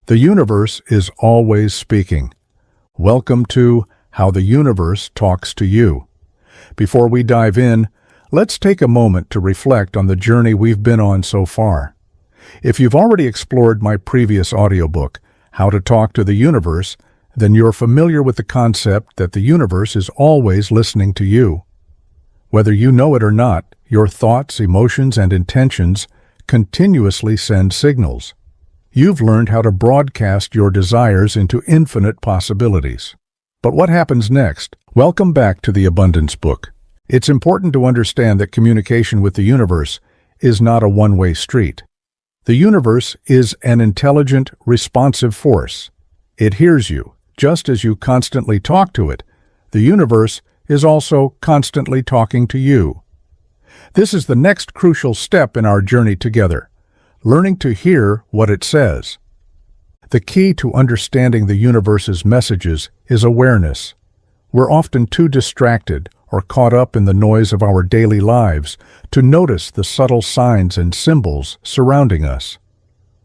The universe is always speaking. Welcome to How the Universe Talks to You. Before we dive in, let's take a moment to reflect on the journey we've been on so far. If you've already explored my previous audiobook, How to Talk to the Universe, then you're familiar with the concept that the universe is always listening to you. Whether you know it or not, your thoughts, emotions, and intentions continuously send signals. You've learned how to broadcast your desires into infinite possibilities. But what happens next? Welcome back to the Abundance Book. It's important to understand that communication with the universe is not a one-way street. The universe is an intelligent, responsive force. It hears you, just as you constantly talk to it. The universe is also constantly talking to you. This is the next crucial step in our journey together, learning to hear what it says. The key to understanding the universe's messages is awareness. We're often too distracted or caught up in the noise of our daily lives to notice the subtle signs and symbols surrounding us.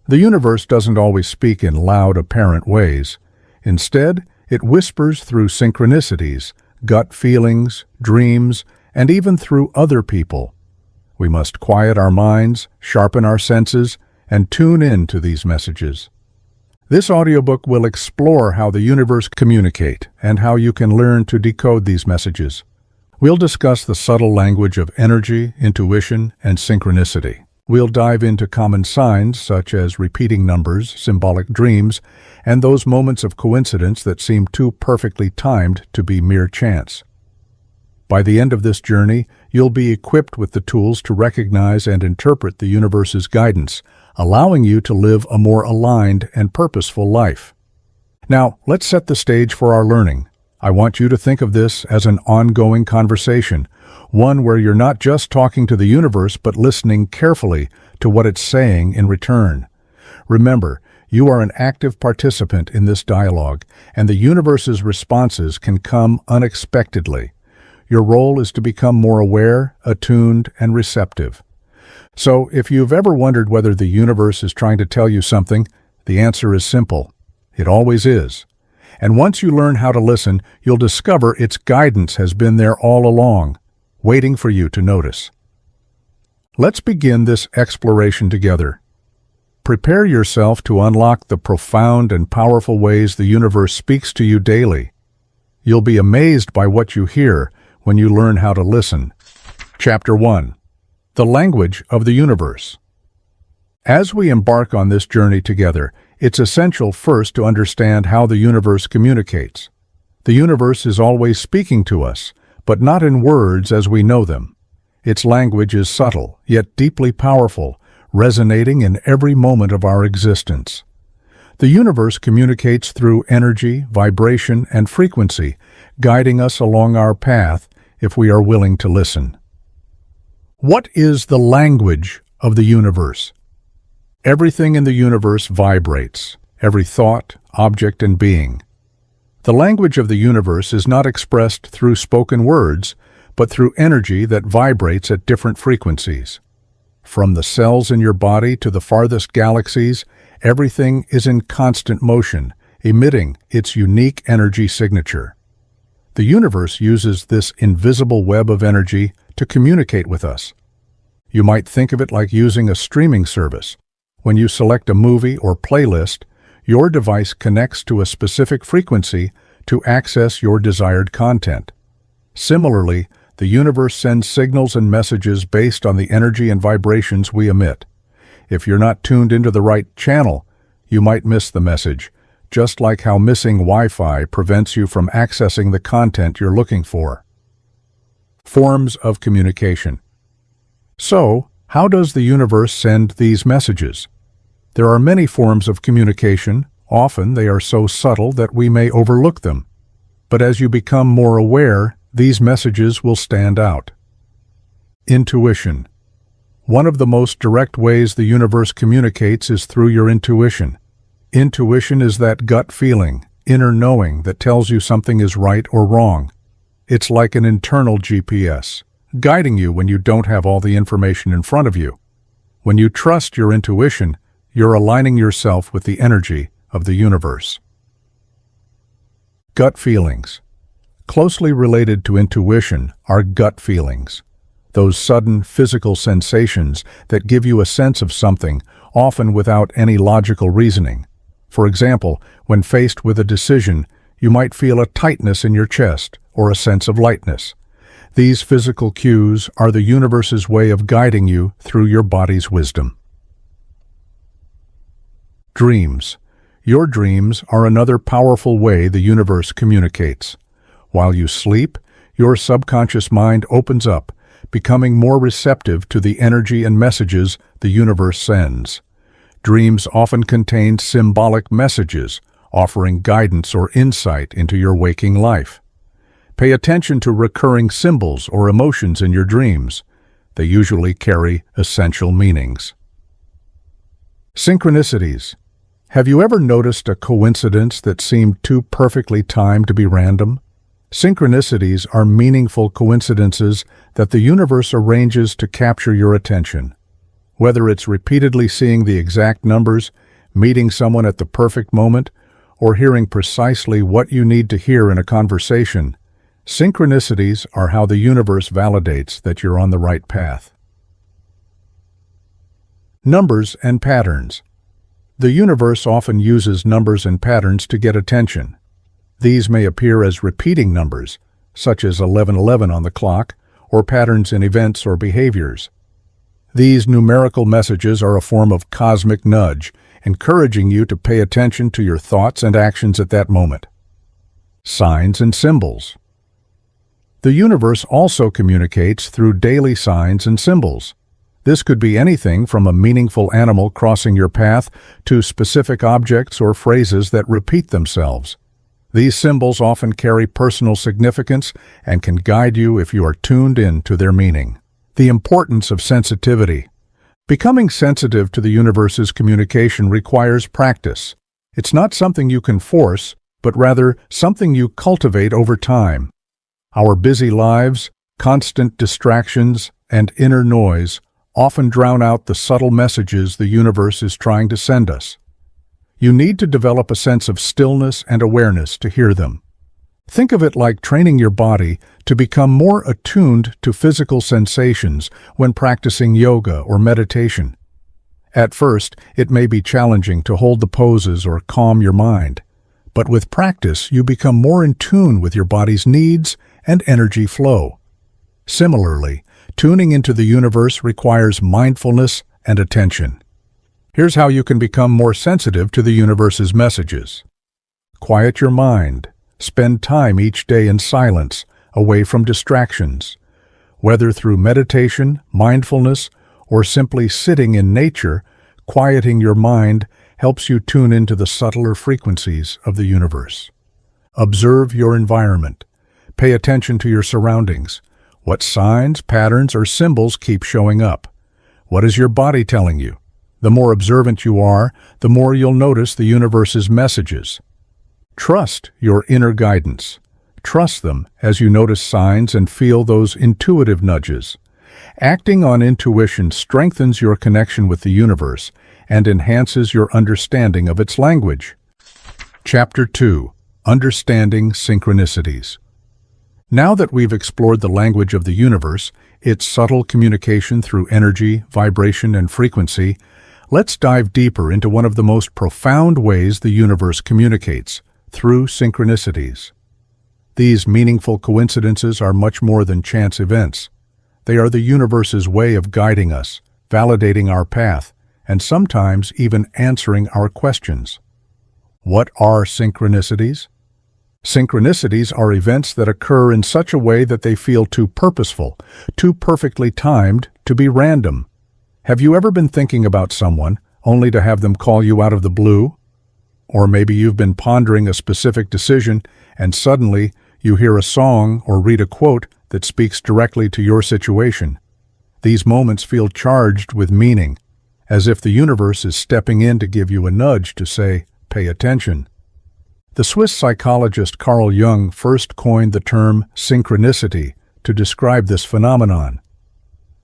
The universe doesn't always speak in loud, apparent ways. Instead, it whispers through synchronicities, gut feelings, dreams, and even through other people. We must quiet our minds, sharpen our senses, and tune in to these messages. This audiobook will explore how the universe communicates and how you can learn to decode these messages. We'll discuss the subtle language of energy, intuition, and synchronicity. We'll dive into common signs such as repeating numbers, symbolic dreams, and those moments of coincidence that seem too perfectly timed to be mere chance. By the end of this journey, you'll be equipped with the tools to recognize and interpret the universe's guidance, allowing you to live a more aligned and purposeful life. Now, let's set the stage for our learning. I want you to think of this as an ongoing conversation, one where you're not just talking to the universe but listening carefully to what it's saying in return. Remember, you are an active participant in this dialogue, and the universe's responses can come unexpectedly. Your role is to become more aware, attuned, and receptive. So, if you've ever wondered whether the universe is trying to tell you something, the answer is simple. It always is. And once you learn how to listen, you'll discover its guidance has been there all along, waiting for you to notice. Let's begin this exploration together. Prepare yourself to unlock the profound and powerful ways the universe speaks to you daily. You'll be amazed by what you hear when you learn how to listen. Chapter 1. The Language of the Universe. As we embark on this journey together, it's essential first to understand how the universe communicates. The universe is always speaking to us, but not in words as we know them. Its language is subtle, yet deeply powerful, resonating in every moment of our existence. The universe communicates through energy, vibration, and frequency, guiding us along our path if we are willing to listen. What is the language of the universe? Everything in the universe vibrates, every thought, object, and being. The language of the universe is not expressed through spoken words, but through energy that vibrates at different frequencies. From the cells in your body to the farthest galaxies, everything is in constant motion, emitting its unique energy signature. The universe uses this invisible web of energy to communicate with us. You might think of it like using a streaming service. When you select a movie or playlist, your device connects to a specific frequency to access your desired content. Similarly, the universe sends signals and messages based on the energy and vibrations we emit. If you're not tuned into the right channel, you might miss the message, just like how missing Wi-Fi prevents you from accessing the content you're looking for. Forms of communication. So, how does the universe send these messages? There are many forms of communication. Often they are so subtle that we may overlook them. But as you become more aware, these messages will stand out. Intuition. One of the most direct ways the universe communicates is through your intuition. Intuition is that gut feeling, inner knowing that tells you something is right or wrong. It's like an internal GPS, guiding you when you don't have all the information in front of you. When you trust your intuition, you're aligning yourself with the energy of the universe. Gut feelings. Closely related to intuition are gut feelings. Those sudden physical sensations that give you a sense of something, often without any logical reasoning. For example, when faced with a decision, you might feel a tightness in your chest or a sense of lightness. These physical cues are the universe's way of guiding you through your body's wisdom. Dreams. Your dreams are another powerful way the universe communicates. While you sleep, your subconscious mind opens up, becoming more receptive to the energy and messages the universe sends. Dreams often contain symbolic messages, offering guidance or insight into your waking life. Pay attention to recurring symbols or emotions in your dreams. They usually carry essential meanings. Synchronicities. Have you ever noticed a coincidence that seemed too perfectly timed to be random? Synchronicities are meaningful coincidences that the universe arranges to capture your attention. Whether it's repeatedly seeing the exact numbers, meeting someone at the perfect moment, or hearing precisely what you need to hear in a conversation, synchronicities are how the universe validates that you're on the right path. Numbers and patterns. The universe often uses numbers and patterns to get attention. These may appear as repeating numbers, such as 1111 on the clock, or patterns in events or behaviors. These numerical messages are a form of cosmic nudge, encouraging you to pay attention to your thoughts and actions at that moment. Signs and symbols. The universe also communicates through daily signs and symbols. This could be anything from a meaningful animal crossing your path to specific objects or phrases that repeat themselves. These symbols often carry personal significance and can guide you if you are tuned in to their meaning. The importance of sensitivity. Becoming sensitive to the universe's communication requires practice. It's not something you can force, but rather something you cultivate over time. Our busy lives, constant distractions, and inner noise often drown out the subtle messages the universe is trying to send us. You need to develop a sense of stillness and awareness to hear them. Think of it like training your body to become more attuned to physical sensations when practicing yoga or meditation. At first, it may be challenging to hold the poses or calm your mind, but with practice, you become more in tune with your body's needs and energy flow. Similarly, tuning into the universe requires mindfulness and attention. Here's how you can become more sensitive to the universe's messages. Quiet your mind. Spend time each day in silence, away from distractions. Whether through meditation, mindfulness, or simply sitting in nature, quieting your mind helps you tune into the subtler frequencies of the universe. Observe your environment. Pay attention to your surroundings. What signs, patterns, or symbols keep showing up? What is your body telling you? The more observant you are, the more you'll notice the universe's messages. Trust your inner guidance. Trust them as you notice signs and feel those intuitive nudges. Acting on intuition strengthens your connection with the universe and enhances your understanding of its language. Chapter 2. Understanding Synchronicities. Now that we've explored the language of the universe, its subtle communication through energy, vibration, and frequency, let's dive deeper into one of the most profound ways the universe communicates, through synchronicities. These meaningful coincidences are much more than chance events. They are the universe's way of guiding us, validating our path, and sometimes even answering our questions. What are synchronicities? Synchronicities are events that occur in such a way that they feel too purposeful, too perfectly timed to be random. Have you ever been thinking about someone, only to have them call you out of the blue? Or maybe you've been pondering a specific decision, and suddenly you hear a song or read a quote that speaks directly to your situation. These moments feel charged with meaning, as if the universe is stepping in to give you a nudge to say, "Pay attention." The Swiss psychologist Carl Jung first coined the term synchronicity to describe this phenomenon.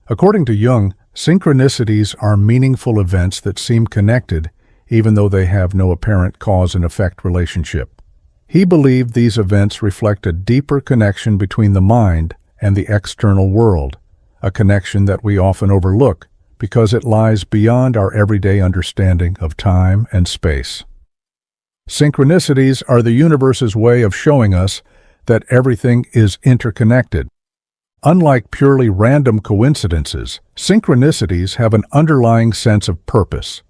According to Jung, synchronicities are meaningful events that seem connected, even though they have no apparent cause and effect relationship. He believed these events reflect a deeper connection between the mind and the external world, a connection that we often overlook because it lies beyond our everyday understanding of time and space. Synchronicities are the universe's way of showing us that everything is interconnected. Unlike purely random coincidences, synchronicities have an underlying sense of purpose.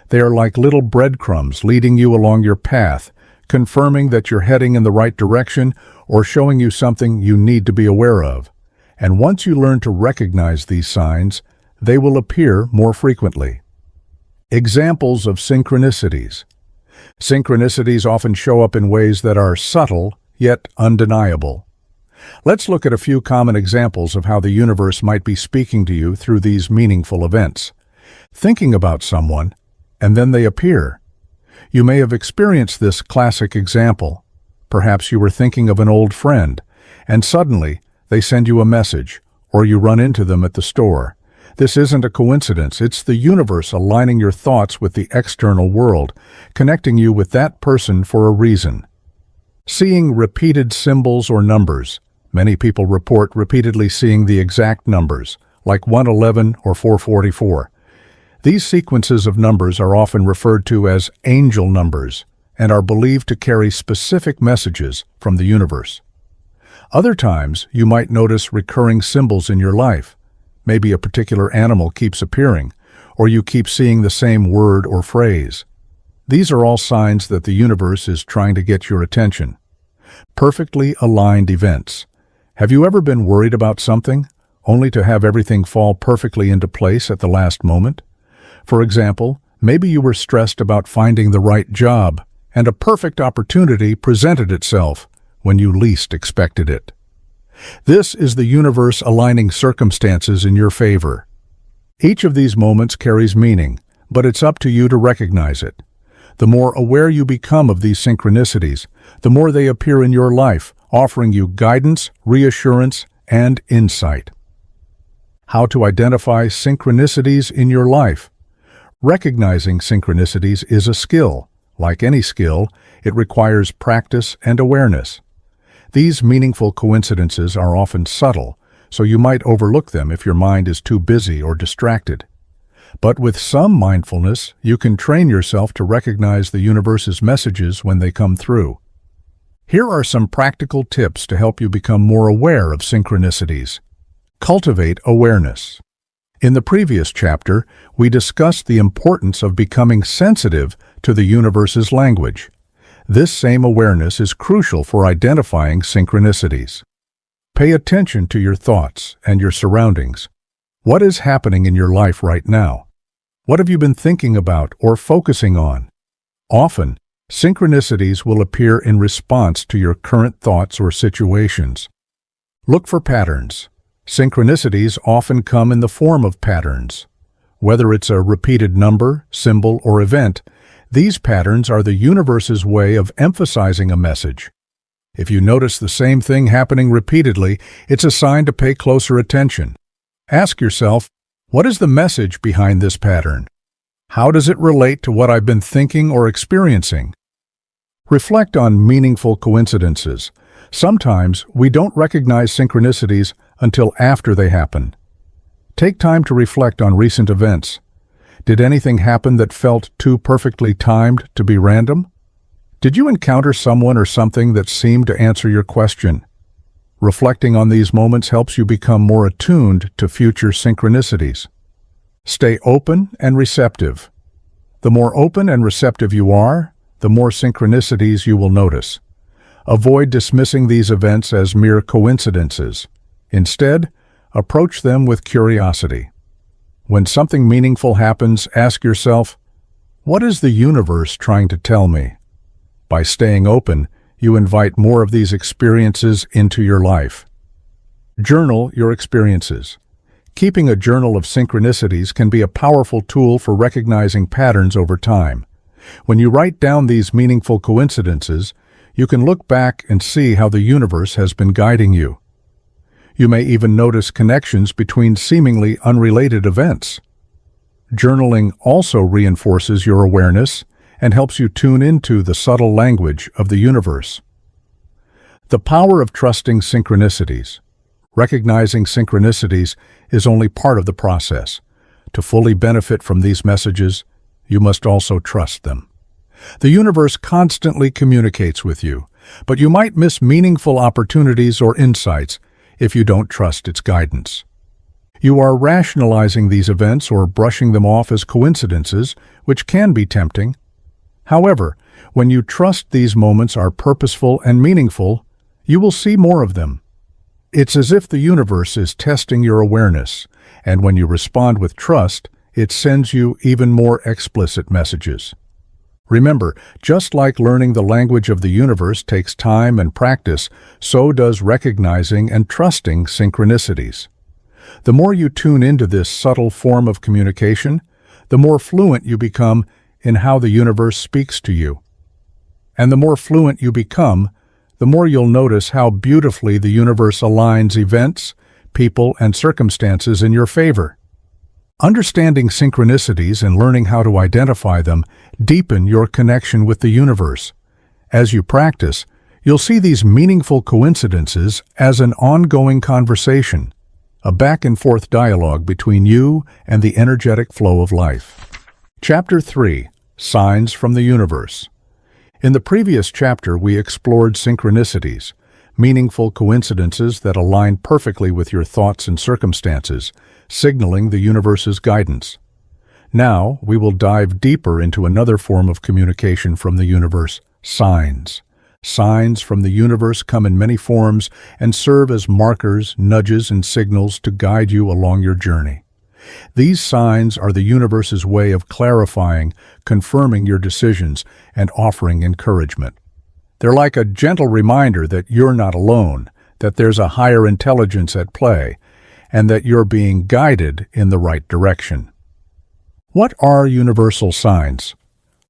They are like little breadcrumbs leading you along your path, confirming that you're heading in the right direction or showing you something you need to be aware of. And once you learn to recognize these signs, they will appear more frequently. Examples of synchronicities. Synchronicities often show up in ways that are subtle, yet undeniable. Let's look at a few common examples of how the universe might be speaking to you through these meaningful events. Thinking about someone, and then they appear. You may have experienced this classic example. Perhaps you were thinking of an old friend, and suddenly they send you a message, or you run into them at the store. This isn't a coincidence. It's the universe aligning your thoughts with the external world, connecting you with that person for a reason. Seeing repeated symbols or numbers. Many people report repeatedly seeing the exact numbers, like 111 or 444. These sequences of numbers are often referred to as angel numbers and are believed to carry specific messages from the universe. Other times, you might notice recurring symbols in your life. Maybe a particular animal keeps appearing, or you keep seeing the same word or phrase. These are all signs that the universe is trying to get your attention. Perfectly aligned events. Have you ever been worried about something, only to have everything fall perfectly into place at the last moment? For example, maybe you were stressed about finding the right job, and a perfect opportunity presented itself when you least expected it. This is the universe aligning circumstances in your favor. Each of these moments carries meaning, but it's up to you to recognize it. The more aware you become of these synchronicities, the more they appear in your life, offering you guidance, reassurance, and insight. How to identify synchronicities in your life. Recognizing synchronicities is a skill. Like any skill, it requires practice and awareness. These meaningful coincidences are often subtle, so you might overlook them if your mind is too busy or distracted. But with some mindfulness, you can train yourself to recognize the universe's messages when they come through. Here are some practical tips to help you become more aware of synchronicities. Cultivate awareness. In the previous chapter, we discussed the importance of becoming sensitive to the universe's language. This same awareness is crucial for identifying synchronicities. Pay attention to your thoughts and your surroundings. What is happening in your life right now? What have you been thinking about or focusing on? Often, synchronicities will appear in response to your current thoughts or situations. Look for patterns. Synchronicities often come in the form of patterns. Whether it's a repeated number, symbol, or event, these patterns are the universe's way of emphasizing a message. If you notice the same thing happening repeatedly, it's a sign to pay closer attention. Ask yourself, what is the message behind this pattern? How does it relate to what I've been thinking or experiencing? Reflect on meaningful coincidences. Sometimes we don't recognize synchronicities until after they happen. Take time to reflect on recent events. Did anything happen that felt too perfectly timed to be random? Did you encounter someone or something that seemed to answer your question? Reflecting on these moments helps you become more attuned to future synchronicities. Stay open and receptive. The more open and receptive you are, the more synchronicities you will notice. Avoid dismissing these events as mere coincidences. Instead, approach them with curiosity. When something meaningful happens, ask yourself, what is the universe trying to tell me? By staying open, you invite more of these experiences into your life. Journal your experiences. Keeping a journal of synchronicities can be a powerful tool for recognizing patterns over time. When you write down these meaningful coincidences, you can look back and see how the universe has been guiding you. You may even notice connections between seemingly unrelated events. Journaling also reinforces your awareness and helps you tune into the subtle language of the universe. The power of trusting synchronicities. Recognizing synchronicities is only part of the process. To fully benefit from these messages, you must also trust them. The universe constantly communicates with you, but you might miss meaningful opportunities or insights if you don't trust its guidance. You are rationalizing these events or brushing them off as coincidences, which can be tempting. However, when you trust these moments are purposeful and meaningful, you will see more of them. It's as if the universe is testing your awareness, and when you respond with trust, it sends you even more explicit messages. Remember, just like learning the language of the universe takes time and practice, so does recognizing and trusting synchronicities. The more you tune into this subtle form of communication, the more fluent you become in how the universe speaks to you. And the more fluent you become, the more you'll notice how beautifully the universe aligns events, people, and circumstances in your favor. Understanding synchronicities and learning how to identify them deepen your connection with the universe. As you practice, you'll see these meaningful coincidences as an ongoing conversation, a back-and-forth dialogue between you and the energetic flow of life. Chapter 3. Signs from the Universe. In the previous chapter, we explored synchronicities, meaningful coincidences that align perfectly with your thoughts and circumstances, signaling the universe's guidance. Now, we will dive deeper into another form of communication from the universe, signs. Signs from the universe come in many forms and serve as markers, nudges, and signals to guide you along your journey. These signs are the universe's way of clarifying, confirming your decisions, and offering encouragement. They're like a gentle reminder that you're not alone, that there's a higher intelligence at play, and that you're being guided in the right direction. What are universal signs?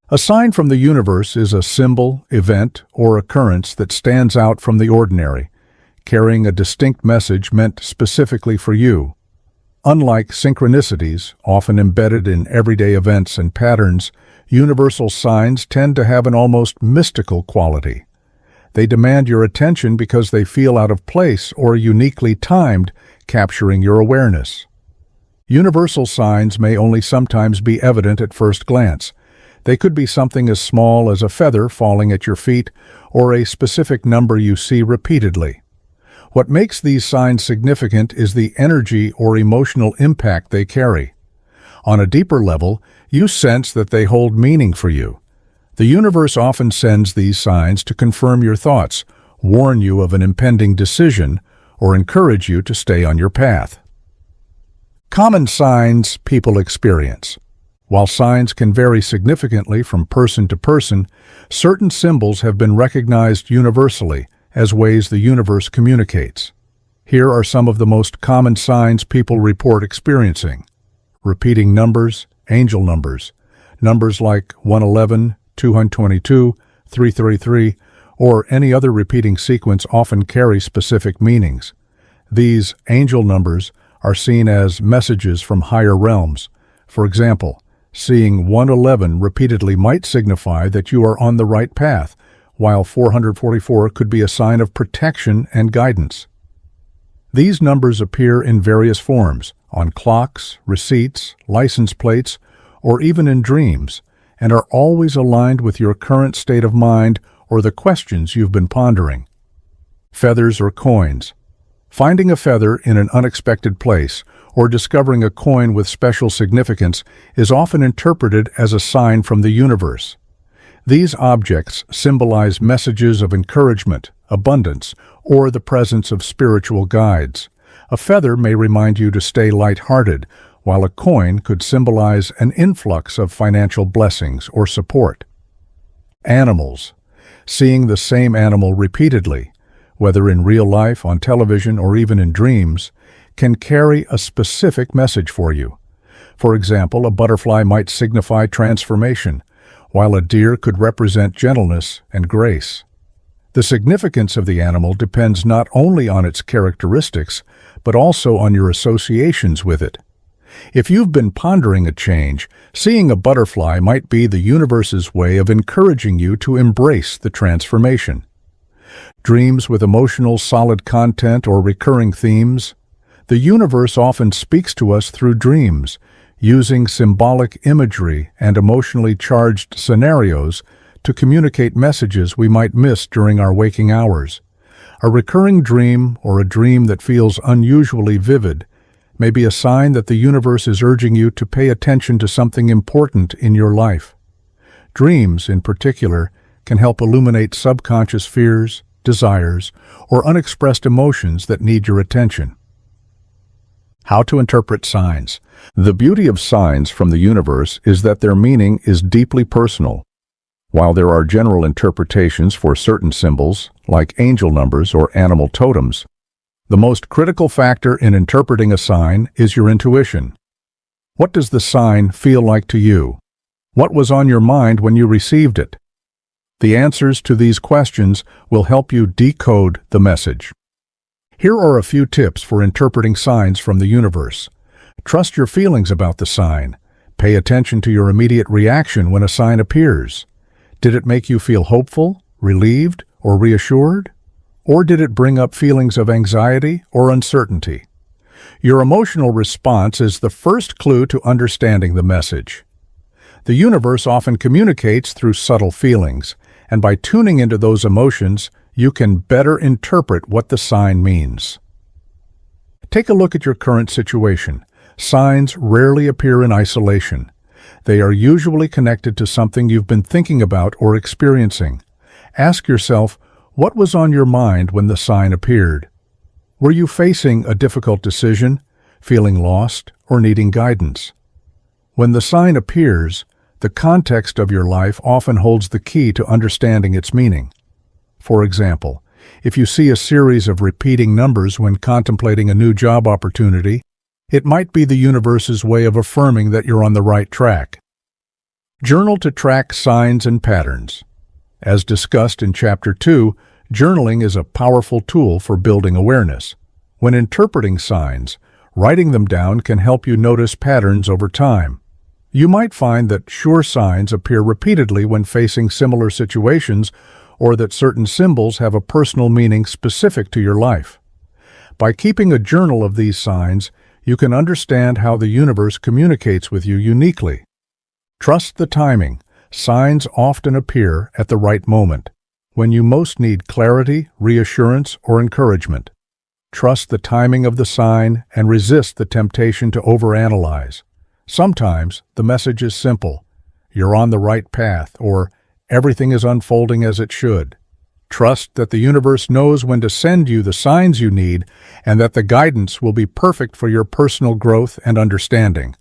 A sign from the universe is a symbol, event, or occurrence that stands out from the ordinary, carrying a distinct message meant specifically for you. Unlike synchronicities, often embedded in everyday events and patterns, universal signs tend to have an almost mystical quality. They demand your attention because they feel out of place or uniquely timed, capturing your awareness. Universal signs may only sometimes be evident at first glance. They could be something as small as a feather falling at your feet or a specific number you see repeatedly. What makes these signs significant is the energy or emotional impact they carry. On a deeper level, you sense that they hold meaning for you. The universe often sends these signs to confirm your thoughts, warn you of an impending decision, or encourage you to stay on your path. Common signs people experience. While signs can vary significantly from person to person, certain symbols have been recognized universally as ways the universe communicates. Here are some of the most common signs people report experiencing. Repeating numbers, angel numbers. Numbers like 111, 222, 333, or any other repeating sequence often carry specific meanings. These angel numbers are seen as messages from higher realms. For example, seeing 111 repeatedly might signify that you are on the right path, while 444 could be a sign of protection and guidance. These numbers appear in various forms, on clocks, receipts, license plates, or even in dreams, and are always aligned with your current state of mind or the questions you've been pondering. Feathers or coins. Finding a feather in an unexpected place or discovering a coin with special significance is often interpreted as a sign from the universe. These objects symbolize messages of encouragement, abundance, or the presence of spiritual guides. A feather may remind you to stay lighthearted, while a coin could symbolize an influx of financial blessings or support. Animals. Seeing the same animal repeatedly, whether in real life, on television, or even in dreams, can carry a specific message for you. For example, a butterfly might signify transformation, while a deer could represent gentleness and grace. The significance of the animal depends not only on its characteristics, but also on your associations with it. If you've been pondering a change, seeing a butterfly might be the universe's way of encouraging you to embrace the transformation. Dreams with emotional, solid content or recurring themes. The universe often speaks to us through dreams, using symbolic imagery and emotionally charged scenarios to communicate messages we might miss during our waking hours. A recurring dream, or a dream that feels unusually vivid, may be a sign that the universe is urging you to pay attention to something important in your life. Dreams, in particular, can help illuminate subconscious fears, desires, or unexpressed emotions that need your attention. How to interpret signs. The beauty of signs from the universe is that their meaning is deeply personal. While there are general interpretations for certain symbols, like angel numbers or animal totems, the most critical factor in interpreting a sign is your intuition. What does the sign feel like to you? What was on your mind when you received it? The answers to these questions will help you decode the message. Here are a few tips for interpreting signs from the universe. Trust your feelings about the sign. Pay attention to your immediate reaction when a sign appears. Did it make you feel hopeful, relieved, or reassured? Or did it bring up feelings of anxiety or uncertainty? Your emotional response is the first clue to understanding the message. The universe often communicates through subtle feelings, and by tuning into those emotions, you can better interpret what the sign means. Take a look at your current situation. Signs rarely appear in isolation. They are usually connected to something you've been thinking about or experiencing. Ask yourself, what was on your mind when the sign appeared? Were you facing a difficult decision, feeling lost, or needing guidance? When the sign appears, the context of your life often holds the key to understanding its meaning. For example, if you see a series of repeating numbers when contemplating a new job opportunity, it might be the universe's way of affirming that you're on the right track. Journal to track signs and patterns. As discussed in Chapter 2, journaling is a powerful tool for building awareness. When interpreting signs, writing them down can help you notice patterns over time. You might find that sure signs appear repeatedly when facing similar situations, or that certain symbols have a personal meaning specific to your life. By keeping a journal of these signs, you can understand how the universe communicates with you uniquely. Trust the timing. Signs often appear at the right moment, when you most need clarity, reassurance, or encouragement. Trust the timing of the sign and resist the temptation to overanalyze. Sometimes the message is simple: you're on the right path, or everything is unfolding as it should. Trust that the universe knows when to send you the signs you need, and that the guidance will be perfect for your personal growth and understanding.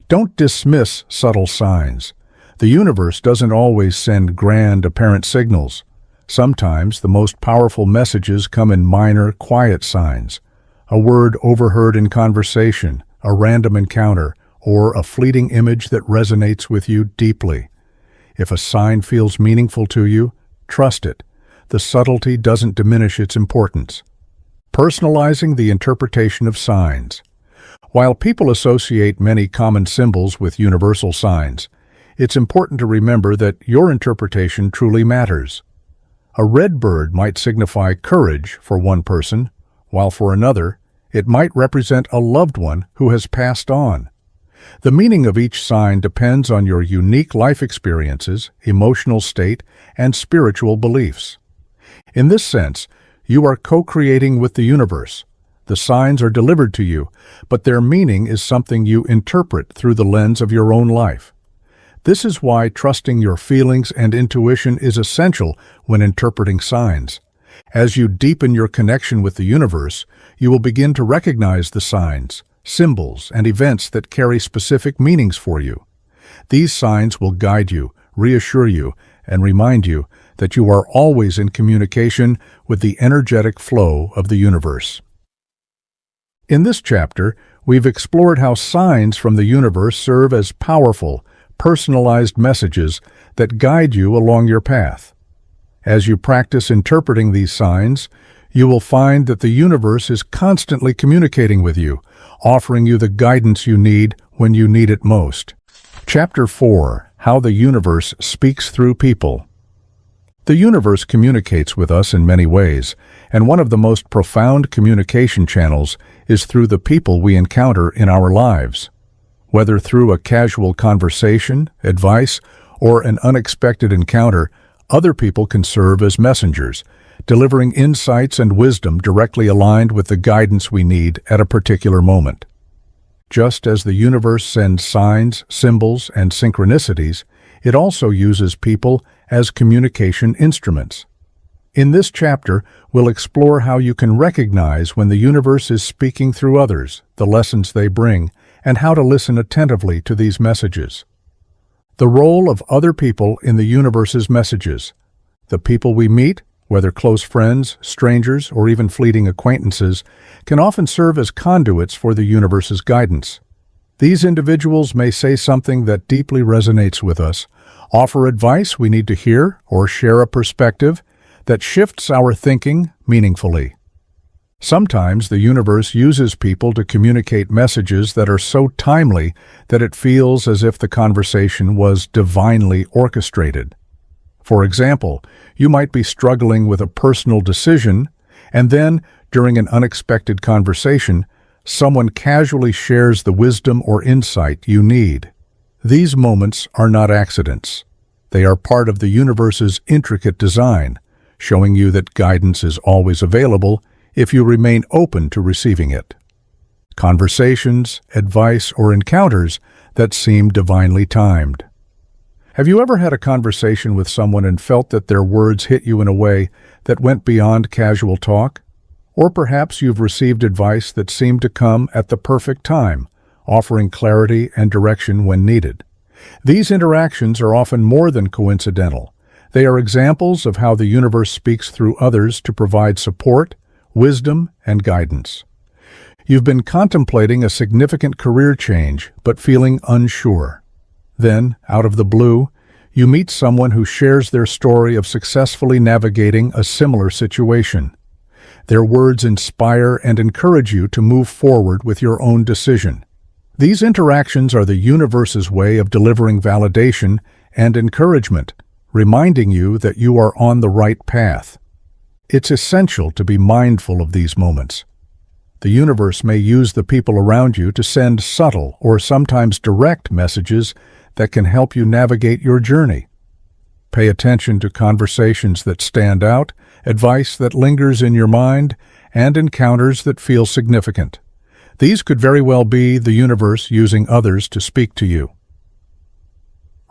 Don't dismiss subtle signs. The universe doesn't always send grand, apparent signals. Sometimes the most powerful messages come in minor, quiet signs. A word overheard in conversation, a random encounter, or a fleeting image that resonates with you deeply. If a sign feels meaningful to you, trust it. The subtlety doesn't diminish its importance. Personalizing the interpretation of signs. While people associate many common symbols with universal signs, it's important to remember that your interpretation truly matters. A red bird might signify courage for one person, while for another, it might represent a loved one who has passed on. The meaning of each sign depends on your unique life experiences, emotional state, and spiritual beliefs. In this sense, you are co-creating with the universe. The signs are delivered to you, but their meaning is something you interpret through the lens of your own life. This is why trusting your feelings and intuition is essential when interpreting signs. As you deepen your connection with the universe, you will begin to recognize the signs, symbols, and events that carry specific meanings for you. These signs will guide you, reassure you, and remind you that you are always in communication with the energetic flow of the universe. In this chapter, we've explored how signs from the universe serve as powerful, personalized messages that guide you along your path. As you practice interpreting these signs, You will find that the universe is constantly communicating with you, offering you the guidance you need when you need it most. Chapter 4: How the Universe Speaks Through People. The universe communicates with us in many ways, and one of the most profound communication channels is through the people we encounter in our lives. Whether through a casual conversation, advice, or an unexpected encounter, other people can serve as messengers, delivering insights and wisdom directly aligned with the guidance we need at a particular moment. Just as the universe sends signs, symbols, and synchronicities, it also uses people as communication instruments. In this chapter, we'll explore how you can recognize when the universe is speaking through others, the lessons they bring, and how to listen attentively to these messages. The role of other people in the universe's messages. The people we meet, whether close friends, strangers, or even fleeting acquaintances, can often serve as conduits for the universe's guidance. These individuals may say something that deeply resonates with us, offer advice we need to hear, or share a perspective that shifts our thinking meaningfully. Sometimes the universe uses people to communicate messages that are so timely that it feels as if the conversation was divinely orchestrated. For example, you might be struggling with a personal decision, and then, during an unexpected conversation, someone casually shares the wisdom or insight you need. These moments are not accidents. They are part of the universe's intricate design, showing you that guidance is always available if you remain open to receiving it. Conversations, advice, or encounters that seem divinely timed. Have you ever had a conversation with someone and felt that their words hit you in a way that went beyond casual talk? Or perhaps you've received advice that seemed to come at the perfect time, offering clarity and direction when needed. These interactions are often more than coincidental. They are examples of how the universe speaks through others to provide support, wisdom, and guidance. You've been contemplating a significant career change, but feeling unsure. Then, out of the blue, you meet someone who shares their story of successfully navigating a similar situation. Their words inspire and encourage you to move forward with your own decision. These interactions are the universe's way of delivering validation and encouragement, reminding you that you are on the right path. It's essential to be mindful of these moments. The universe may use the people around you to send subtle or sometimes direct messages that can help you navigate your journey. Pay attention to conversations that stand out, advice that lingers in your mind, and encounters that feel significant. These could very well be the universe using others to speak to you.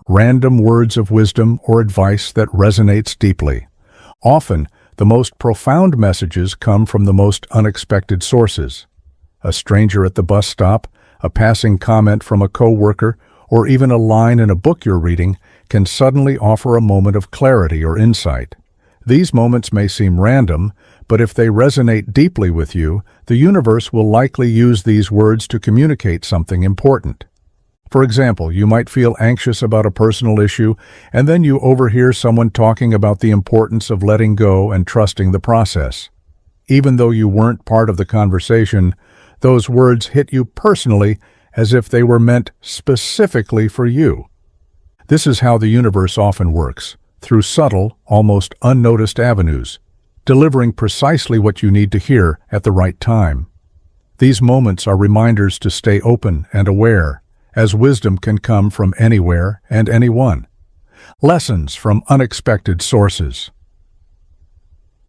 Random words of wisdom or advice that resonates deeply. Often, the most profound messages come from the most unexpected sources. A stranger at the bus stop, a passing comment from a coworker, or even a line in a book you're reading can suddenly offer a moment of clarity or insight. These moments may seem random, but if they resonate deeply with you, the universe will likely use these words to communicate something important. For example, you might feel anxious about a personal issue, and then you overhear someone talking about the importance of letting go and trusting the process. Even though you weren't part of the conversation, those words hit you personally as if they were meant specifically for you. This is how the universe often works, through subtle, almost unnoticed avenues, delivering precisely what you need to hear at the right time. These moments are reminders to stay open and aware, as wisdom can come from anywhere and anyone. Lessons from unexpected sources.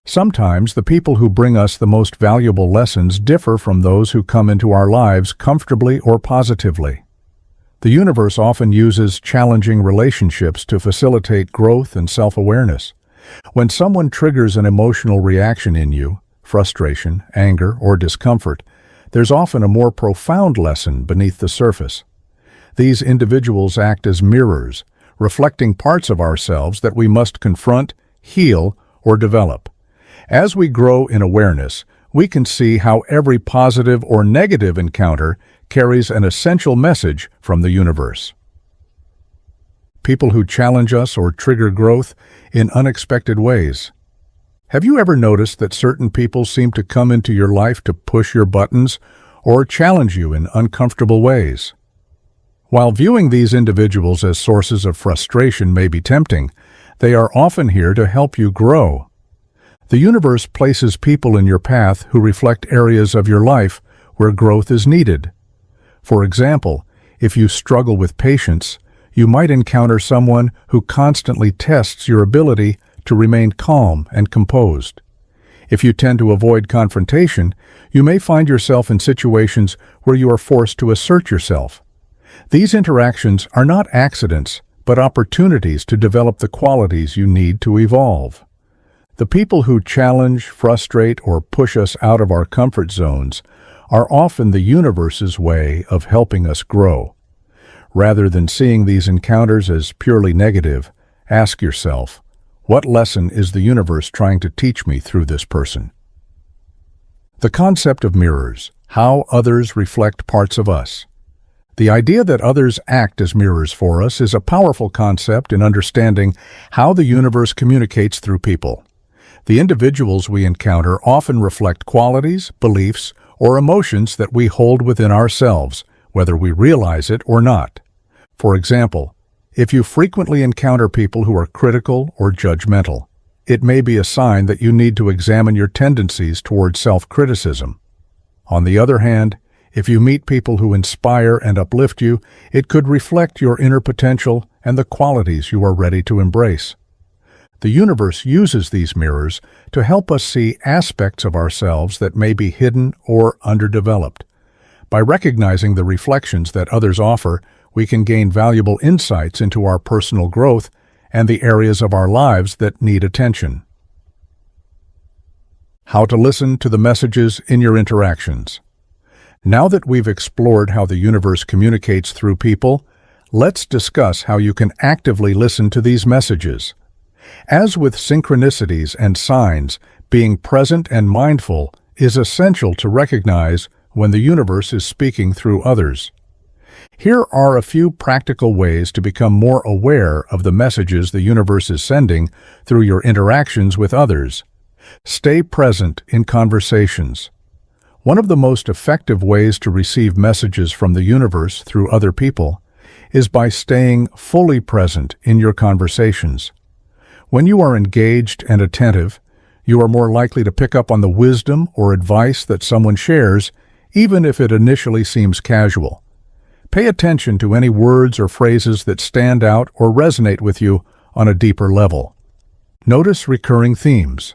Sometimes the people who bring us the most valuable lessons differ from those who come into our lives comfortably or positively. The universe often uses challenging relationships to facilitate growth and self-awareness. When someone triggers an emotional reaction in you, frustration, anger, or discomfort, there's often a more profound lesson beneath the surface. These individuals act as mirrors, reflecting parts of ourselves that we must confront, heal, or develop. As we grow in awareness, we can see how every positive or negative encounter carries an essential message from the universe. People who challenge us or trigger growth in unexpected ways. Have you ever noticed that certain people seem to come into your life to push your buttons or challenge you in uncomfortable ways? While viewing these individuals as sources of frustration may be tempting, they are often here to help you grow. The universe places people in your path who reflect areas of your life where growth is needed. For example, if you struggle with patience, you might encounter someone who constantly tests your ability to remain calm and composed. If you tend to avoid confrontation, you may find yourself in situations where you are forced to assert yourself. These interactions are not accidents, but opportunities to develop the qualities you need to evolve. The people who challenge, frustrate, or push us out of our comfort zones are often the universe's way of helping us grow. Rather than seeing these encounters as purely negative, ask yourself, what lesson is the universe trying to teach me through this person? The concept of mirrors, how others reflect parts of us. The idea that others act as mirrors for us is a powerful concept in understanding how the universe communicates through people. The individuals we encounter often reflect qualities, beliefs, or emotions that we hold within ourselves, whether we realize it or not. For example, if you frequently encounter people who are critical or judgmental, it may be a sign that you need to examine your tendencies toward self-criticism. On the other hand, if you meet people who inspire and uplift you, it could reflect your inner potential and the qualities you are ready to embrace. The universe uses these mirrors to help us see aspects of ourselves that may be hidden or underdeveloped. By recognizing the reflections that others offer, we can gain valuable insights into our personal growth and the areas of our lives that need attention. How to listen to the messages in your interactions. Now that we've explored how the universe communicates through people, let's discuss how you can actively listen to these messages. As with synchronicities and signs, being present and mindful is essential to recognize when the universe is speaking through others. Here are a few practical ways to become more aware of the messages the universe is sending through your interactions with others. Stay present in conversations. One of the most effective ways to receive messages from the universe through other people is by staying fully present in your conversations. When you are engaged and attentive, you are more likely to pick up on the wisdom or advice that someone shares, even if it initially seems casual. Pay attention to any words or phrases that stand out or resonate with you on a deeper level. Notice recurring themes.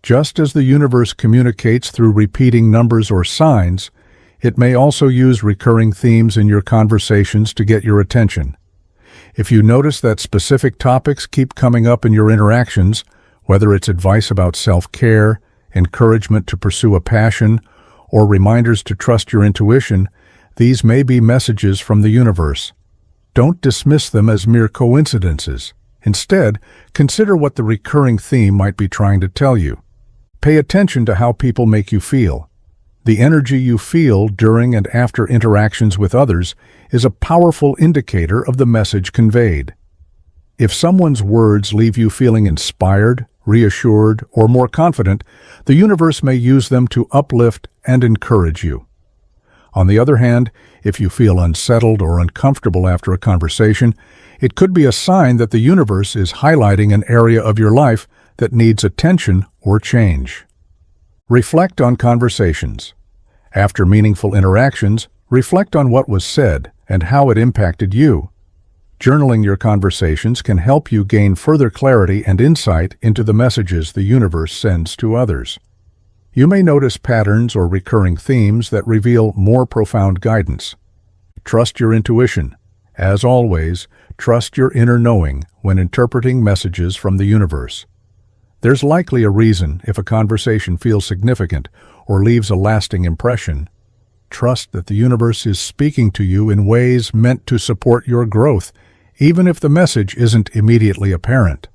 Just as the universe communicates through repeating numbers or signs, it may also use recurring themes in your conversations to get your attention. If you notice that specific topics keep coming up in your interactions, whether it's advice about self-care, encouragement to pursue a passion, or reminders to trust your intuition, these may be messages from the universe. Don't dismiss them as mere coincidences. Instead, consider what the recurring theme might be trying to tell you. Pay attention to how people make you feel. The energy you feel during and after interactions with others is a powerful indicator of the message conveyed. If someone's words leave you feeling inspired, reassured, or more confident, the universe may use them to uplift and encourage you. On the other hand, if you feel unsettled or uncomfortable after a conversation, it could be a sign that the universe is highlighting an area of your life that needs attention or change. Reflect on conversations. After meaningful interactions, reflect on what was said and how it impacted you. Journaling your conversations can help you gain further clarity and insight into the messages the universe sends to others. You may notice patterns or recurring themes that reveal more profound guidance. Trust your intuition. As always, trust your inner knowing when interpreting messages from the universe. There's likely a reason if a conversation feels significant or leaves a lasting impression. Trust that the universe is speaking to you in ways meant to support your growth, even if the message isn't immediately apparent.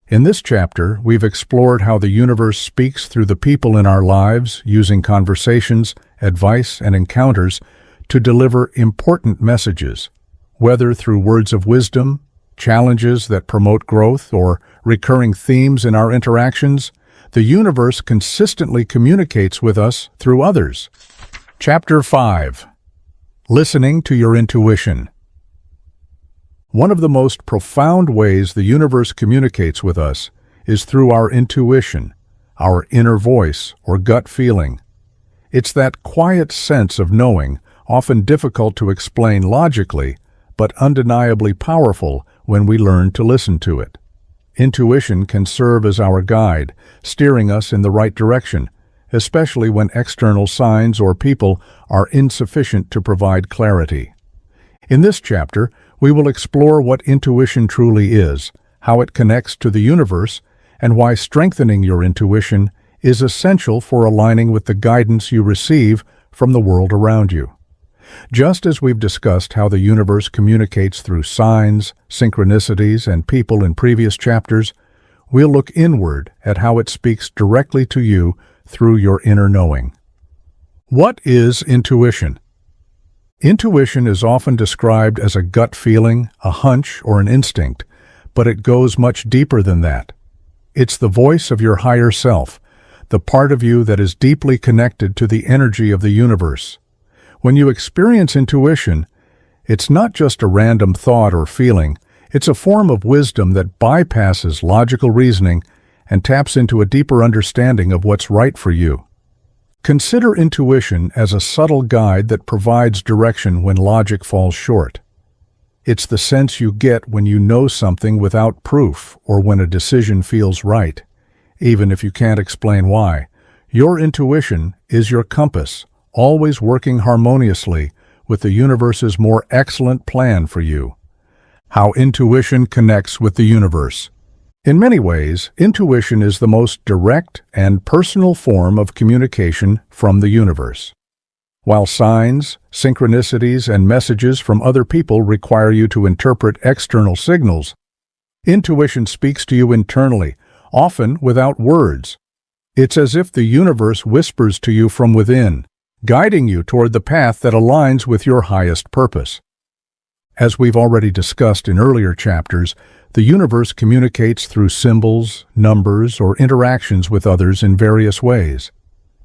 In this chapter, we've explored how the universe speaks through the people in our lives, using conversations, advice, and encounters to deliver important messages, whether through words of wisdom, challenges that promote growth, or recurring themes in our interactions. The universe consistently communicates with us through others. Chapter 5. Listening to your intuition. One of the most profound ways the universe communicates with us is through our intuition, our inner voice or gut feeling. It's that quiet sense of knowing, often difficult to explain logically, but undeniably powerful when we learn to listen to it. Intuition can serve as our guide, steering us in the right direction, especially when external signs or people are insufficient to provide clarity. In this chapter, we will explore what intuition truly is, how it connects to the universe, and why strengthening your intuition is essential for aligning with the guidance you receive from the world around you. Just as we've discussed how the universe communicates through signs, synchronicities, and people in previous chapters, we'll look inward at how it speaks directly to you through your inner knowing. What is intuition? Intuition is often described as a gut feeling, a hunch, or an instinct, but it goes much deeper than that. It's the voice of your higher self, the part of you that is deeply connected to the energy of the universe. When you experience intuition, it's not just a random thought or feeling, it's a form of wisdom that bypasses logical reasoning and taps into a deeper understanding of what's right for you. Consider intuition as a subtle guide that provides direction when logic falls short. It's the sense you get when you know something without proof or when a decision feels right, even if you can't explain why. Your intuition is your compass, always working harmoniously with the universe's more excellent plan for you. How intuition connects with the universe. In many ways, intuition is the most direct and personal form of communication from the universe. While signs, synchronicities, and messages from other people require you to interpret external signals, intuition speaks to you internally, often without words. It's as if the universe whispers to you from within, guiding you toward the path that aligns with your highest purpose. As we've already discussed in earlier chapters, the universe communicates through symbols, numbers, or interactions with others in various ways.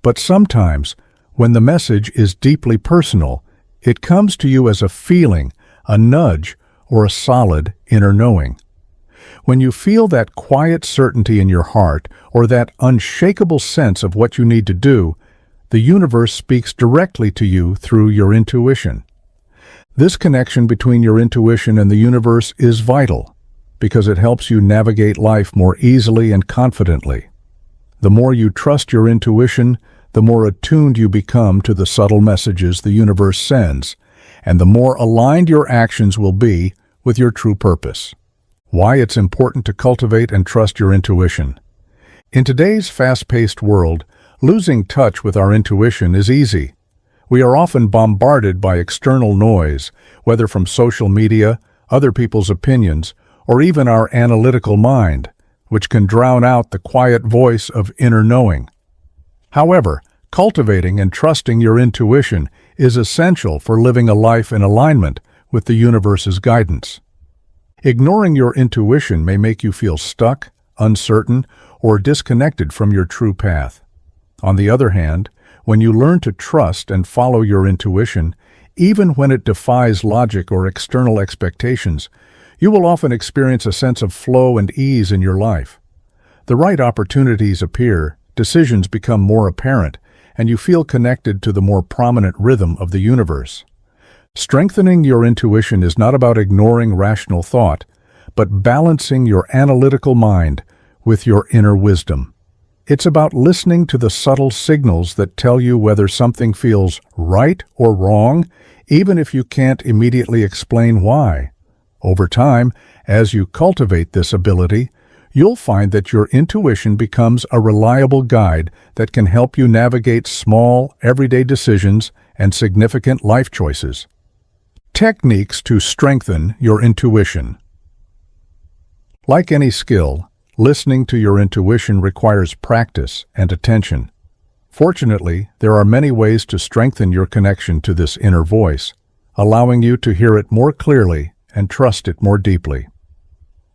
But sometimes, when the message is deeply personal, it comes to you as a feeling, a nudge, or a solid inner knowing. When you feel that quiet certainty in your heart, or that unshakable sense of what you need to do, the universe speaks directly to you through your intuition. This connection between your intuition and the universe is vital, because it helps you navigate life more easily and confidently. The more you trust your intuition, the more attuned you become to the subtle messages the universe sends, and the more aligned your actions will be with your true purpose. Why it's important to cultivate and trust your intuition. In today's fast-paced world, losing touch with our intuition is easy. We are often bombarded by external noise, whether from social media, other people's opinions, or even our analytical mind, which can drown out the quiet voice of inner knowing. However, cultivating and trusting your intuition is essential for living a life in alignment with the universe's guidance. Ignoring your intuition may make you feel stuck, uncertain, or disconnected from your true path. On the other hand, when you learn to trust and follow your intuition, even when it defies logic or external expectations, you will often experience a sense of flow and ease in your life. The right opportunities appear, decisions become more apparent, and you feel connected to the more prominent rhythm of the universe. Strengthening your intuition is not about ignoring rational thought, but balancing your analytical mind with your inner wisdom. It's about listening to the subtle signals that tell you whether something feels right or wrong, even if you can't immediately explain why. Over time, as you cultivate this ability, you'll find that your intuition becomes a reliable guide that can help you navigate small, everyday decisions and significant life choices. Techniques to strengthen your intuition. Like any skill, listening to your intuition requires practice and attention. Fortunately, there are many ways to strengthen your connection to this inner voice, allowing you to hear it more clearly and trust it more deeply.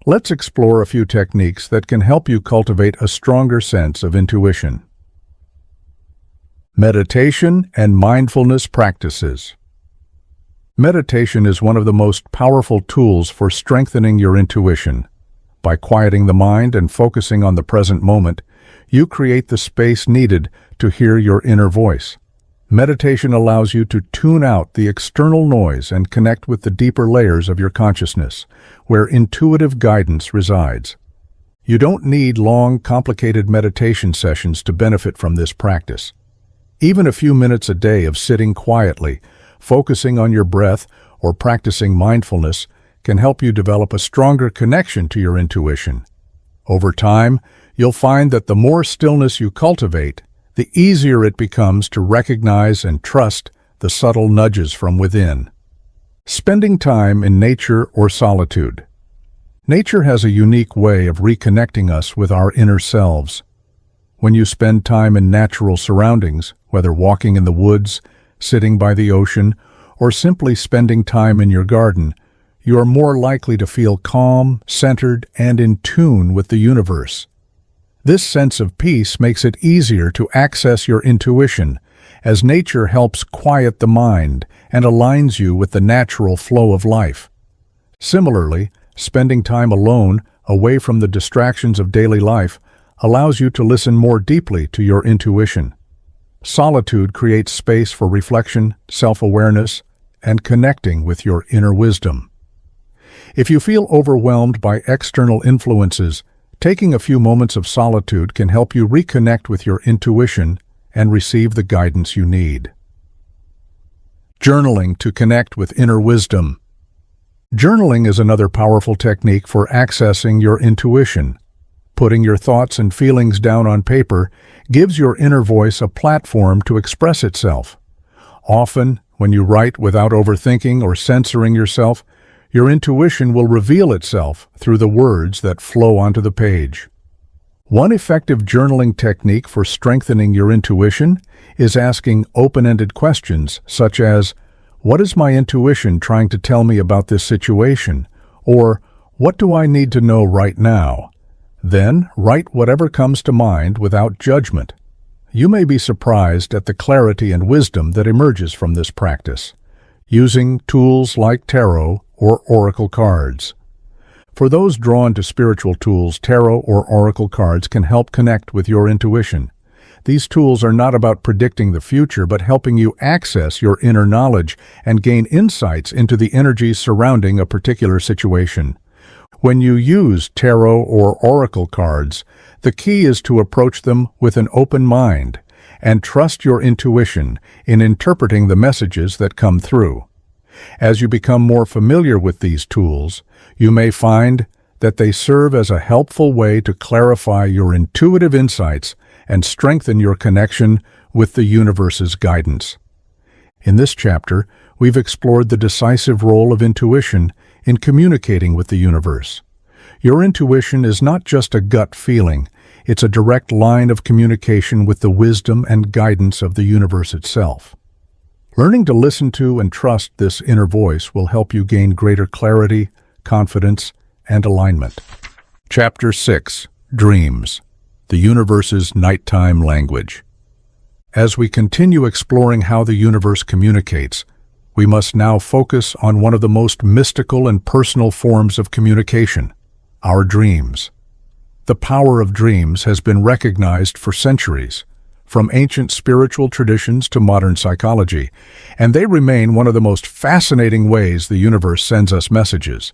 Let's explore a few techniques that can help you cultivate a stronger sense of intuition. Meditation and mindfulness practices. Meditation is one of the most powerful tools for strengthening your intuition. By quieting the mind and focusing on the present moment, you create the space needed to hear your inner voice. Meditation allows you to tune out the external noise and connect with the deeper layers of your consciousness, where intuitive guidance resides. You don't need long, complicated meditation sessions to benefit from this practice. Even a few minutes a day of sitting quietly, focusing on your breath, or practicing mindfulness can help you develop a stronger connection to your intuition. Over time, you'll find that the more stillness you cultivate, the easier it becomes to recognize and trust the subtle nudges from within. Spending time in nature or solitude. Nature has a unique way of reconnecting us with our inner selves. When you spend time in natural surroundings, whether walking in the woods, sitting by the ocean, or simply spending time in your garden, you are more likely to feel calm, centered, and in tune with the universe. This sense of peace makes it easier to access your intuition, as nature helps quiet the mind and aligns you with the natural flow of life. Similarly, spending time alone, away from the distractions of daily life, allows you to listen more deeply to your intuition. Solitude creates space for reflection, self-awareness, and connecting with your inner wisdom. If you feel overwhelmed by external influences, taking a few moments of solitude can help you reconnect with your intuition and receive the guidance you need. Journaling to connect with inner wisdom. Journaling is another powerful technique for accessing your intuition. Putting your thoughts and feelings down on paper gives your inner voice a platform to express itself. Often, when you write without overthinking or censoring yourself, your intuition will reveal itself through the words that flow onto the page. One effective journaling technique for strengthening your intuition is asking open-ended questions such as, "What is my intuition trying to tell me about this situation?" or "What do I need to know right now?" Then, write whatever comes to mind without judgment. You may be surprised at the clarity and wisdom that emerges from this practice, using tools like tarot or oracle cards. For those drawn to spiritual tools, tarot or oracle cards can help connect with your intuition. These tools are not about predicting the future, but helping you access your inner knowledge and gain insights into the energies surrounding a particular situation. When you use tarot or oracle cards, the key is to approach them with an open mind and trust your intuition in interpreting the messages that come through. As you become more familiar with these tools, you may find that they serve as a helpful way to clarify your intuitive insights and strengthen your connection with the universe's guidance. In this chapter, we've explored the decisive role of intuition in communicating with the universe. Your intuition is not just a gut feeling, it's a direct line of communication with the wisdom and guidance of the universe itself. Learning to listen to and trust this inner voice will help you gain greater clarity, confidence, and alignment. Chapter 6. Dreams. The universe's nighttime language. As we continue exploring how the universe communicates, we must now focus on one of the most mystical and personal forms of communication, our dreams. The power of dreams has been recognized for centuries, from ancient spiritual traditions to modern psychology, and they remain one of the most fascinating ways the universe sends us messages.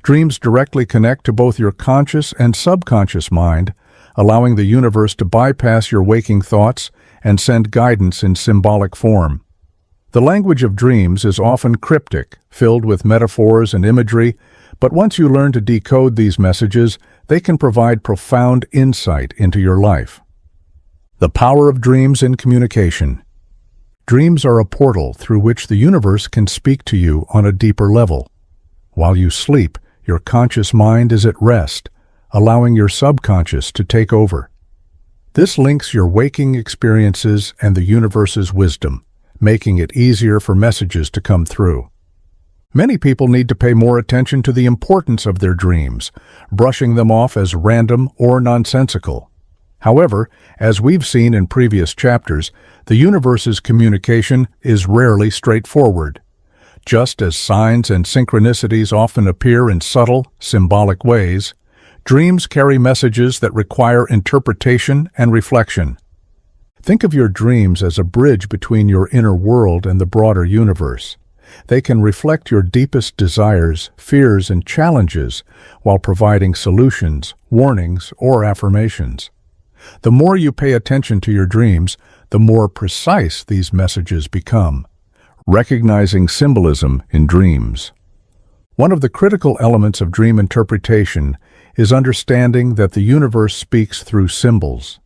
Dreams directly connect to both your conscious and subconscious mind, allowing the universe to bypass your waking thoughts and send guidance in symbolic form. The language of dreams is often cryptic, filled with metaphors and imagery, but once you learn to decode these messages, they can provide profound insight into your life. The power of dreams in communication. Dreams are a portal through which the universe can speak to you on a deeper level. While you sleep, your conscious mind is at rest, allowing your subconscious to take over. This links your waking experiences and the universe's wisdom, making it easier for messages to come through. Many people need to pay more attention to the importance of their dreams, brushing them off as random or nonsensical. However, as we've seen in previous chapters, the universe's communication is rarely straightforward. Just as signs and synchronicities often appear in subtle, symbolic ways, dreams carry messages that require interpretation and reflection. Think of your dreams as a bridge between your inner world and the broader universe. They can reflect your deepest desires, fears, and challenges while providing solutions, warnings, or affirmations. The more you pay attention to your dreams, the more precise these messages become. Recognizing symbolism in dreams. One of the critical elements of dream interpretation is understanding that the universe speaks through symbols.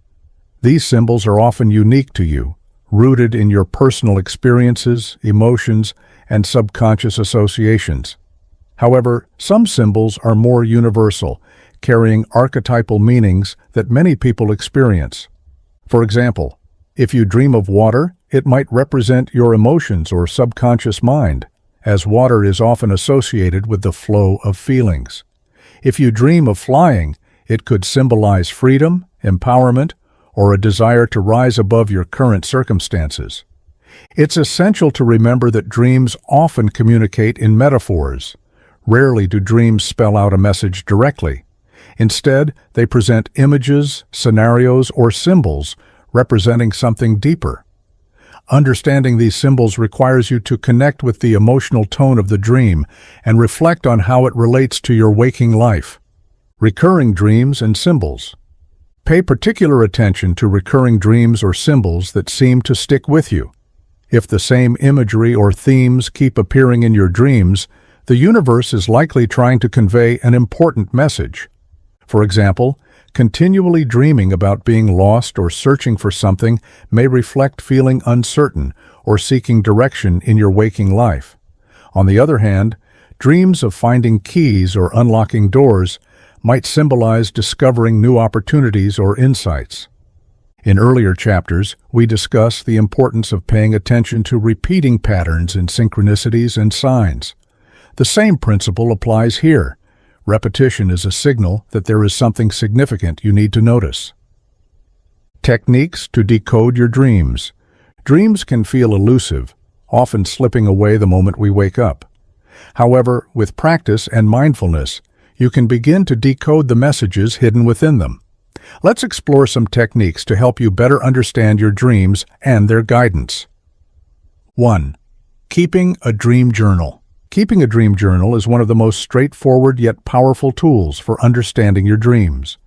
These symbols are often unique to you, rooted in your personal experiences, emotions, and subconscious associations. However, some symbols are more universal, carrying archetypal meanings that many people experience. For example, if you dream of water, it might represent your emotions or subconscious mind, as water is often associated with the flow of feelings. If you dream of flying, it could symbolize freedom, empowerment, or a desire to rise above your current circumstances. It's essential to remember that dreams often communicate in metaphors. Rarely do dreams spell out a message directly. Instead, they present images, scenarios, or symbols representing something deeper. Understanding these symbols requires you to connect with the emotional tone of the dream and reflect on how it relates to your waking life. Recurring dreams and symbols. Pay particular attention to recurring dreams or symbols that seem to stick with you. If the same imagery or themes keep appearing in your dreams, the universe is likely trying to convey an important message. For example, continually dreaming about being lost or searching for something may reflect feeling uncertain or seeking direction in your waking life. On the other hand, dreams of finding keys or unlocking doors might symbolize discovering new opportunities or insights. In earlier chapters, we discussed the importance of paying attention to repeating patterns in synchronicities and signs. The same principle applies here. Repetition is a signal that there is something significant you need to notice. Techniques to decode your dreams. Dreams can feel elusive, often slipping away the moment we wake up. However, with practice and mindfulness, you can begin to decode the messages hidden within them. Let's explore some techniques to help you better understand your dreams and their guidance. 1. Keeping a dream journal. Keeping a dream journal is one of the most straightforward yet powerful tools for understanding your dreams.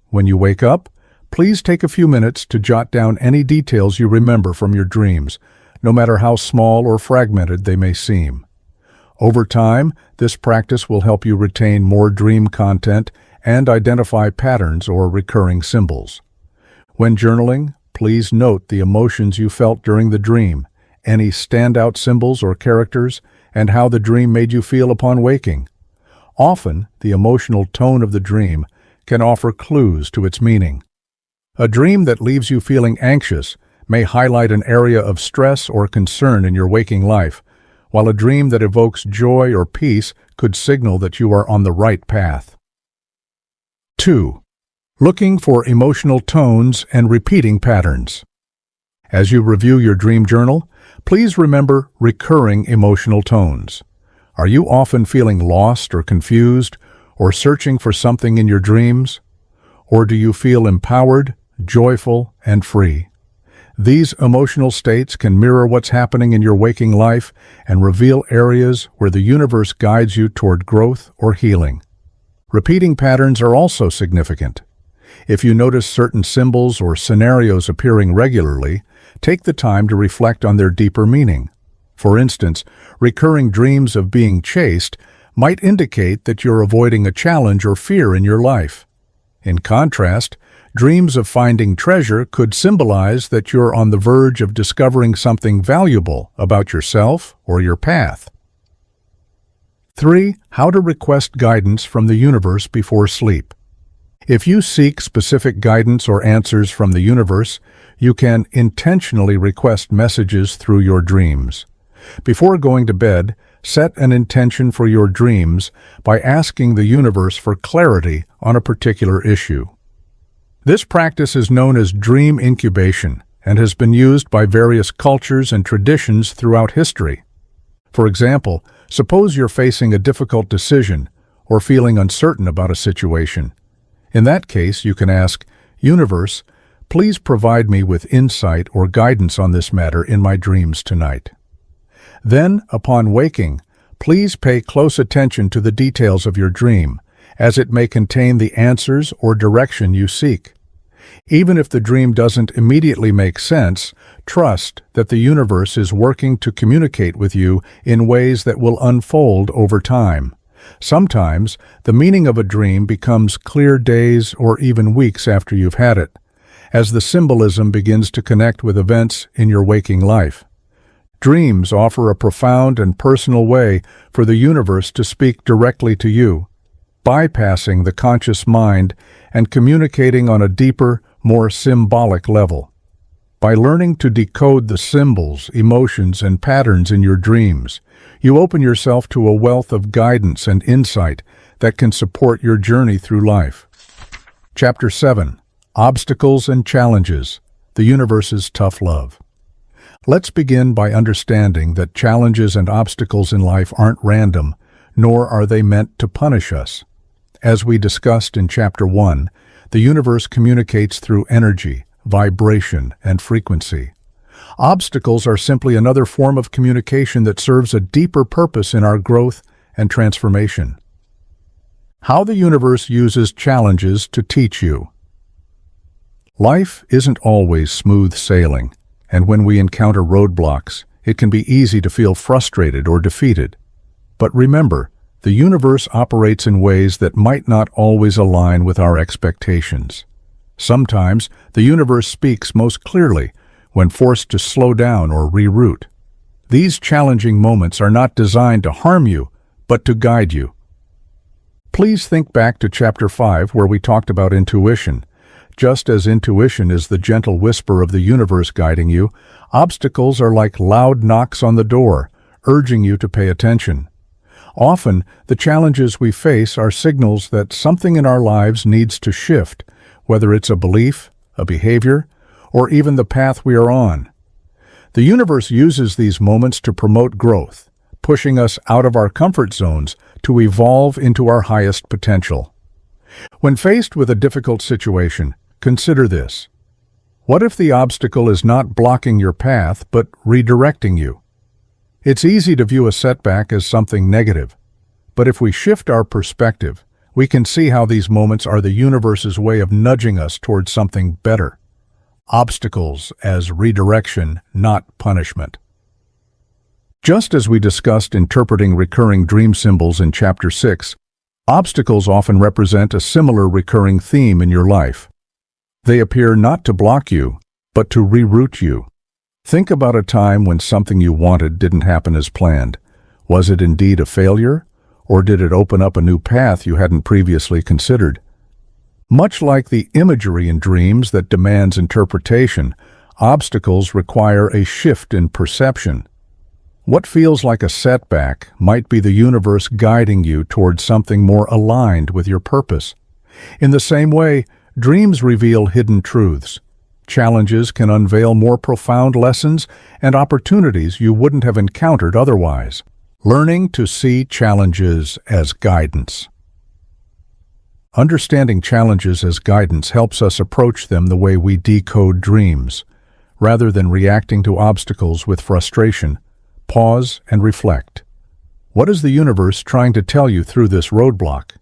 When you wake up, please take a few minutes to jot down any details you remember from your dreams, no matter how small or fragmented they may seem. Over time, this practice will help you retain more dream content and identify patterns or recurring symbols. When journaling, please note the emotions you felt during the dream, any standout symbols or characters, and how the dream made you feel upon waking. Often, the emotional tone of the dream can offer clues to its meaning. A dream that leaves you feeling anxious may highlight an area of stress or concern in your waking life, while a dream that evokes joy or peace could signal that you are on the right path. 2. Looking for emotional tones and repeating patterns. As you review your dream journal, please remember recurring emotional tones. Are you often feeling lost or confused, or searching for something in your dreams? Or do you feel empowered, joyful, and free? These emotional states can mirror what's happening in your waking life and reveal areas where the universe guides you toward growth or healing. Repeating patterns are also significant. If you notice certain symbols or scenarios appearing regularly, take the time to reflect on their deeper meaning. For instance, recurring dreams of being chased might indicate that you're avoiding a challenge or fear in your life. In contrast, dreams of finding treasure could symbolize that you're on the verge of discovering something valuable about yourself or your path. 3. How to request guidance from the universe before sleep. If you seek specific guidance or answers from the universe, you can intentionally request messages through your dreams. Before going to bed, set an intention for your dreams by asking the universe for clarity on a particular issue. This practice is known as dream incubation and has been used by various cultures and traditions throughout history. For example, suppose you're facing a difficult decision or feeling uncertain about a situation. In that case, you can ask, "Universe, please provide me with insight or guidance on this matter in my dreams tonight." Then, upon waking, please pay close attention to the details of your dream, as it may contain the answers or direction you seek. Even if the dream doesn't immediately make sense, trust that the universe is working to communicate with you in ways that will unfold over time. Sometimes, the meaning of a dream becomes clear days or even weeks after you've had it, as the symbolism begins to connect with events in your waking life. Dreams offer a profound and personal way for the universe to speak directly to you, bypassing the conscious mind and communicating on a deeper, more symbolic level. By learning to decode the symbols, emotions, and patterns in your dreams, you open yourself to a wealth of guidance and insight that can support your journey through life. Chapter 7. Obstacles and Challenges, the Universe's Tough Love. Let's begin by understanding that challenges and obstacles in life aren't random, nor are they meant to punish us. As we discussed in Chapter 1, the universe communicates through energy, vibration, and frequency. Obstacles are simply another form of communication that serves a deeper purpose in our growth and transformation. How the universe uses challenges to teach you. Life isn't always smooth sailing, and when we encounter roadblocks, it can be easy to feel frustrated or defeated. But remember, the universe operates in ways that might not always align with our expectations. Sometimes, the universe speaks most clearly when forced to slow down or reroute. These challenging moments are not designed to harm you, but to guide you. Please think back to Chapter 5 where we talked about intuition. Just as intuition is the gentle whisper of the universe guiding you, obstacles are like loud knocks on the door, urging you to pay attention. Often, the challenges we face are signals that something in our lives needs to shift, whether it's a belief, a behavior, or even the path we are on. The universe uses these moments to promote growth, pushing us out of our comfort zones to evolve into our highest potential. When faced with a difficult situation, consider this. What if the obstacle is not blocking your path, but redirecting you? It's easy to view a setback as something negative, but if we shift our perspective, we can see how these moments are the universe's way of nudging us towards something better. Obstacles as redirection, not punishment. Just as we discussed interpreting recurring dream symbols in Chapter 6, obstacles often represent a similar recurring theme in your life. They appear not to block you, but to reroute you. Think about a time when something you wanted didn't happen as planned. Was it indeed a failure, or did it open up a new path you hadn't previously considered? Much like the imagery in dreams that demands interpretation, obstacles require a shift in perception. What feels like a setback might be the universe guiding you towards something more aligned with your purpose. In the same way, dreams reveal hidden truths. Challenges can unveil more profound lessons and opportunities you wouldn't have encountered otherwise. Learning to see challenges as guidance. Understanding challenges as guidance helps us approach them the way we decode dreams. Rather than reacting to obstacles with frustration, pause and reflect. What is the universe trying to tell you through this roadblock?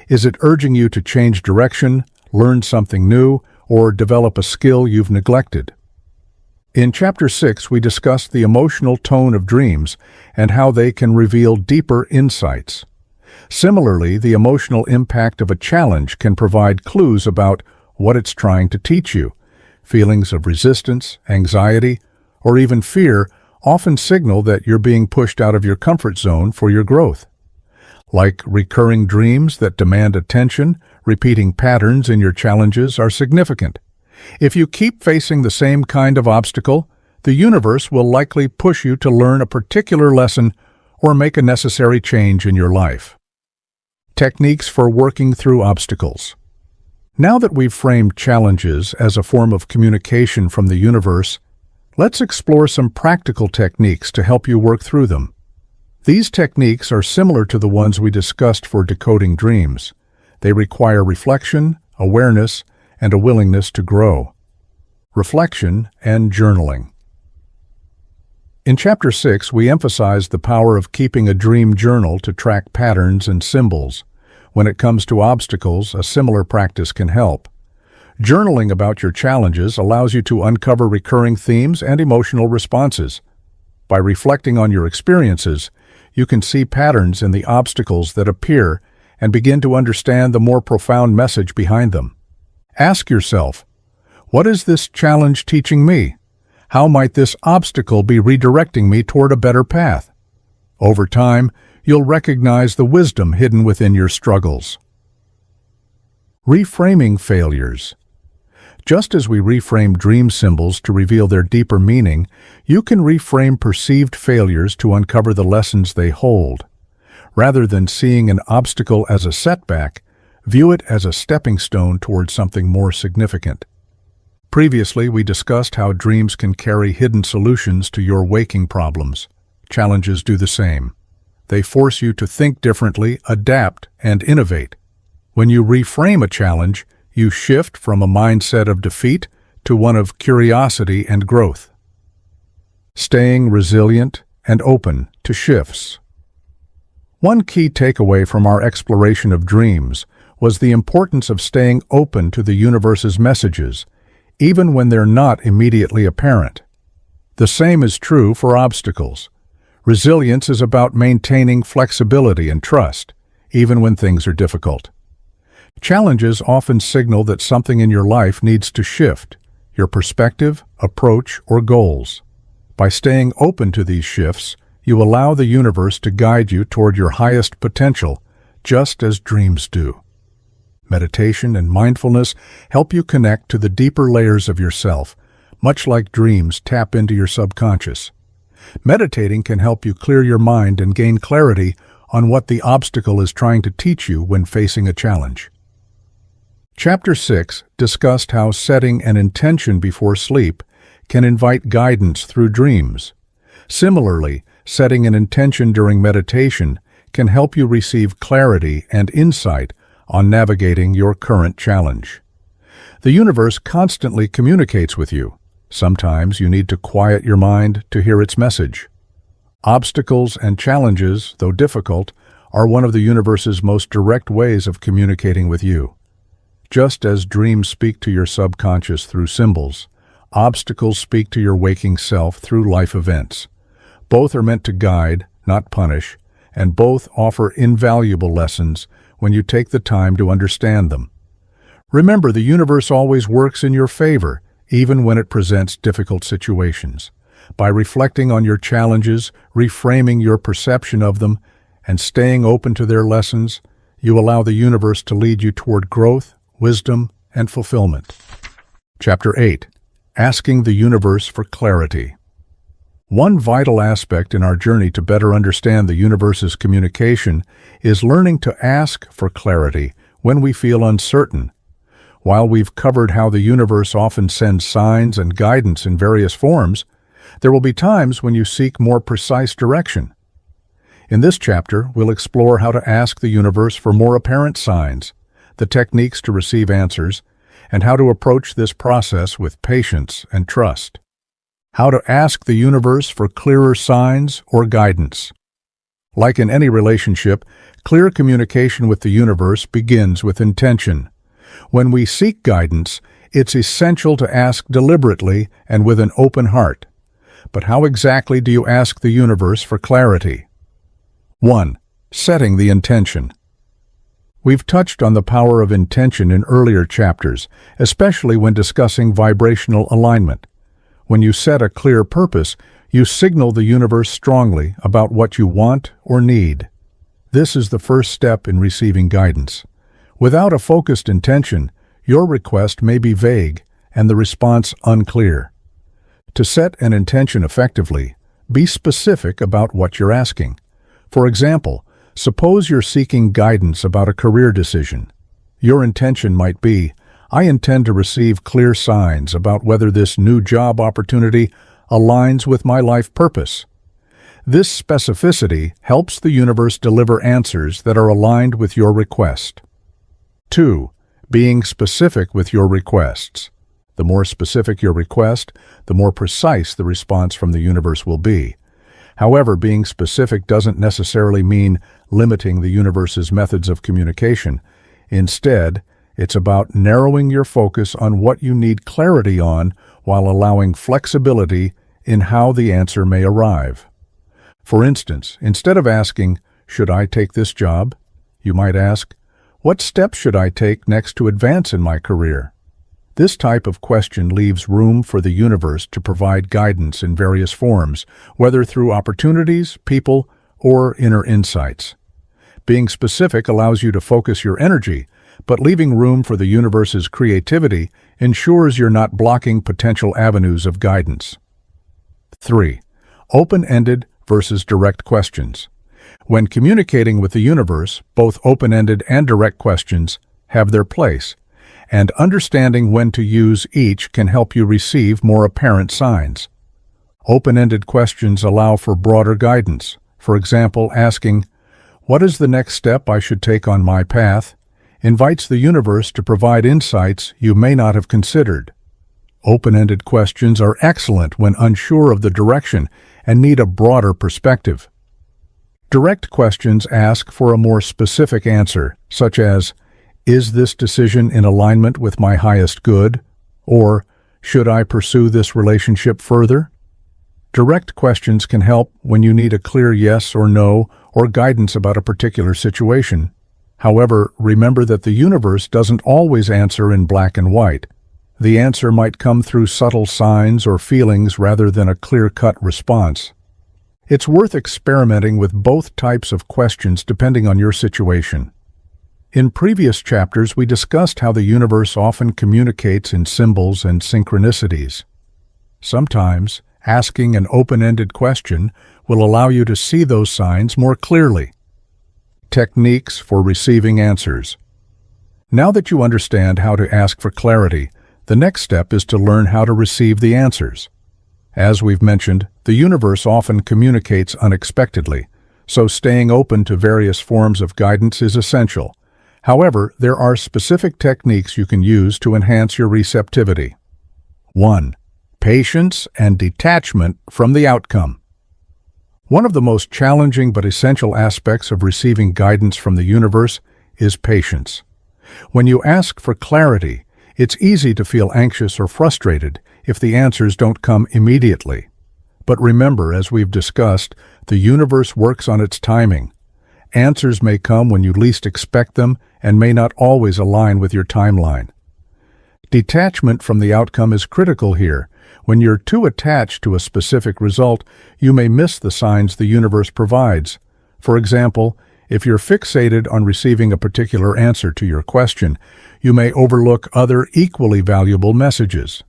Is it urging you to change direction, learn something new, or develop a skill you've neglected? In Chapter 6, we discussed the emotional tone of dreams and how they can reveal deeper insights. Similarly, the emotional impact of a challenge can provide clues about what it's trying to teach you. Feelings of resistance, anxiety, or even fear often signal that you're being pushed out of your comfort zone for your growth. Like recurring dreams that demand attention, repeating patterns in your challenges are significant. If you keep facing the same kind of obstacle, the universe will likely push you to learn a particular lesson or make a necessary change in your life. Techniques for working through obstacles. Now that we've framed challenges as a form of communication from the universe, let's explore some practical techniques to help you work through them. These techniques are similar to the ones we discussed for decoding dreams. They require reflection, awareness, and a willingness to grow. Reflection and journaling. In Chapter 6, we emphasized the power of keeping a dream journal to track patterns and symbols. When it comes to obstacles, a similar practice can help. Journaling about your challenges allows you to uncover recurring themes and emotional responses. By reflecting on your experiences, you can see patterns in the obstacles that appear and begin to understand the more profound message behind them. Ask yourself, what is this challenge teaching me? How might this obstacle be redirecting me toward a better path? Over time, you'll recognize the wisdom hidden within your struggles. Reframing failures. Just as we reframe dream symbols to reveal their deeper meaning, you can reframe perceived failures to uncover the lessons they hold. Rather than seeing an obstacle as a setback, view it as a stepping stone toward something more significant. Previously, we discussed how dreams can carry hidden solutions to your waking problems. Challenges do the same. They force you to think differently, adapt, and innovate. When you reframe a challenge, you shift from a mindset of defeat to one of curiosity and growth. Staying resilient and open to shifts. One key takeaway from our exploration of dreams was the importance of staying open to the universe's messages, even when they're not immediately apparent. The same is true for obstacles. Resilience is about maintaining flexibility and trust, even when things are difficult. Challenges often signal that something in your life needs to shift, your perspective, approach, or goals. By staying open to these shifts, you allow the universe to guide you toward your highest potential, just as dreams do. Meditation and mindfulness help you connect to the deeper layers of yourself, much like dreams tap into your subconscious. Meditating can help you clear your mind and gain clarity on what the obstacle is trying to teach you when facing a challenge. Chapter 6 discussed how setting an intention before sleep can invite guidance through dreams. Similarly, setting an intention during meditation can help you receive clarity and insight on navigating your current challenge. The universe constantly communicates with you. Sometimes you need to quiet your mind to hear its message. Obstacles and challenges, though difficult, are one of the universe's most direct ways of communicating with you. Just as dreams speak to your subconscious through symbols, obstacles speak to your waking self through life events. Both are meant to guide, not punish, and both offer invaluable lessons when you take the time to understand them. Remember, the universe always works in your favor, even when it presents difficult situations. By reflecting on your challenges, reframing your perception of them, and staying open to their lessons, you allow the universe to lead you toward growth, wisdom, and fulfillment. Chapter 8. Asking the universe for clarity. One vital aspect in our journey to better understand the universe's communication is learning to ask for clarity when we feel uncertain. While we've covered how the universe often sends signs and guidance in various forms, there will be times when you seek more precise direction. In this chapter, we'll explore how to ask the universe for more apparent signs, the techniques to receive answers, and how to approach this process with patience and trust. How to ask the universe for clearer signs or guidance. Like in any relationship, clear communication with the universe begins with intention. When we seek guidance, it's essential to ask deliberately and with an open heart. But how exactly do you ask the universe for clarity? 1. Setting the intention. We've touched on the power of intention in earlier chapters, especially when discussing vibrational alignment. When you set a clear purpose, you signal the universe strongly about what you want or need. This is the first step in receiving guidance. Without a focused intention, your request may be vague and the response unclear. To set an intention effectively, be specific about what you're asking. For example, suppose you're seeking guidance about a career decision. Your intention might be, I intend to receive clear signs about whether this new job opportunity aligns with my life purpose. This specificity helps the universe deliver answers that are aligned with your request. 2. Being specific with your requests. The more specific your request, the more precise the response from the universe will be. However, being specific doesn't necessarily mean limiting the universe's methods of communication. Instead, it's about narrowing your focus on what you need clarity on while allowing flexibility in how the answer may arrive. For instance, instead of asking, "Should I take this job?" you might ask, "What steps should I take next to advance in my career?" This type of question leaves room for the universe to provide guidance in various forms, whether through opportunities, people, or inner insights. Being specific allows you to focus your energy, but leaving room for the universe's creativity ensures you're not blocking potential avenues of guidance. 3. Open-ended versus direct questions. When communicating with the universe, both open-ended and direct questions have their place, and understanding when to use each can help you receive more apparent signs. Open-ended questions allow for broader guidance. For example, asking, "What is the next step I should take on my path?" invites the universe to provide insights you may not have considered. Open-ended questions are excellent when unsure of the direction and need a broader perspective. Direct questions ask for a more specific answer, such as, "Is this decision in alignment with my highest good?" or "Should I pursue this relationship further?" Direct questions can help when you need a clear yes or no or guidance about a particular situation. However, remember that the universe doesn't always answer in black and white. The answer might come through subtle signs or feelings rather than a clear-cut response. It's worth experimenting with both types of questions depending on your situation. In previous chapters, we discussed how the universe often communicates in symbols and synchronicities. Sometimes, asking an open-ended question will allow you to see those signs more clearly. Techniques for receiving answers. Now that you understand how to ask for clarity, the next step is to learn how to receive the answers. As we've mentioned, the universe often communicates unexpectedly, so staying open to various forms of guidance is essential. However, there are specific techniques you can use to enhance your receptivity. 1. Patience and detachment from the outcome. One of the most challenging but essential aspects of receiving guidance from the universe is patience. When you ask for clarity, it's easy to feel anxious or frustrated if the answers don't come immediately. But remember, as we've discussed, the universe works on its timing. Answers may come when you least expect them and may not always align with your timeline. Detachment from the outcome is critical here. When you're too attached to a specific result, you may miss the signs the universe provides. For example, if you're fixated on receiving a particular answer to your question, you may overlook other equally valuable messages.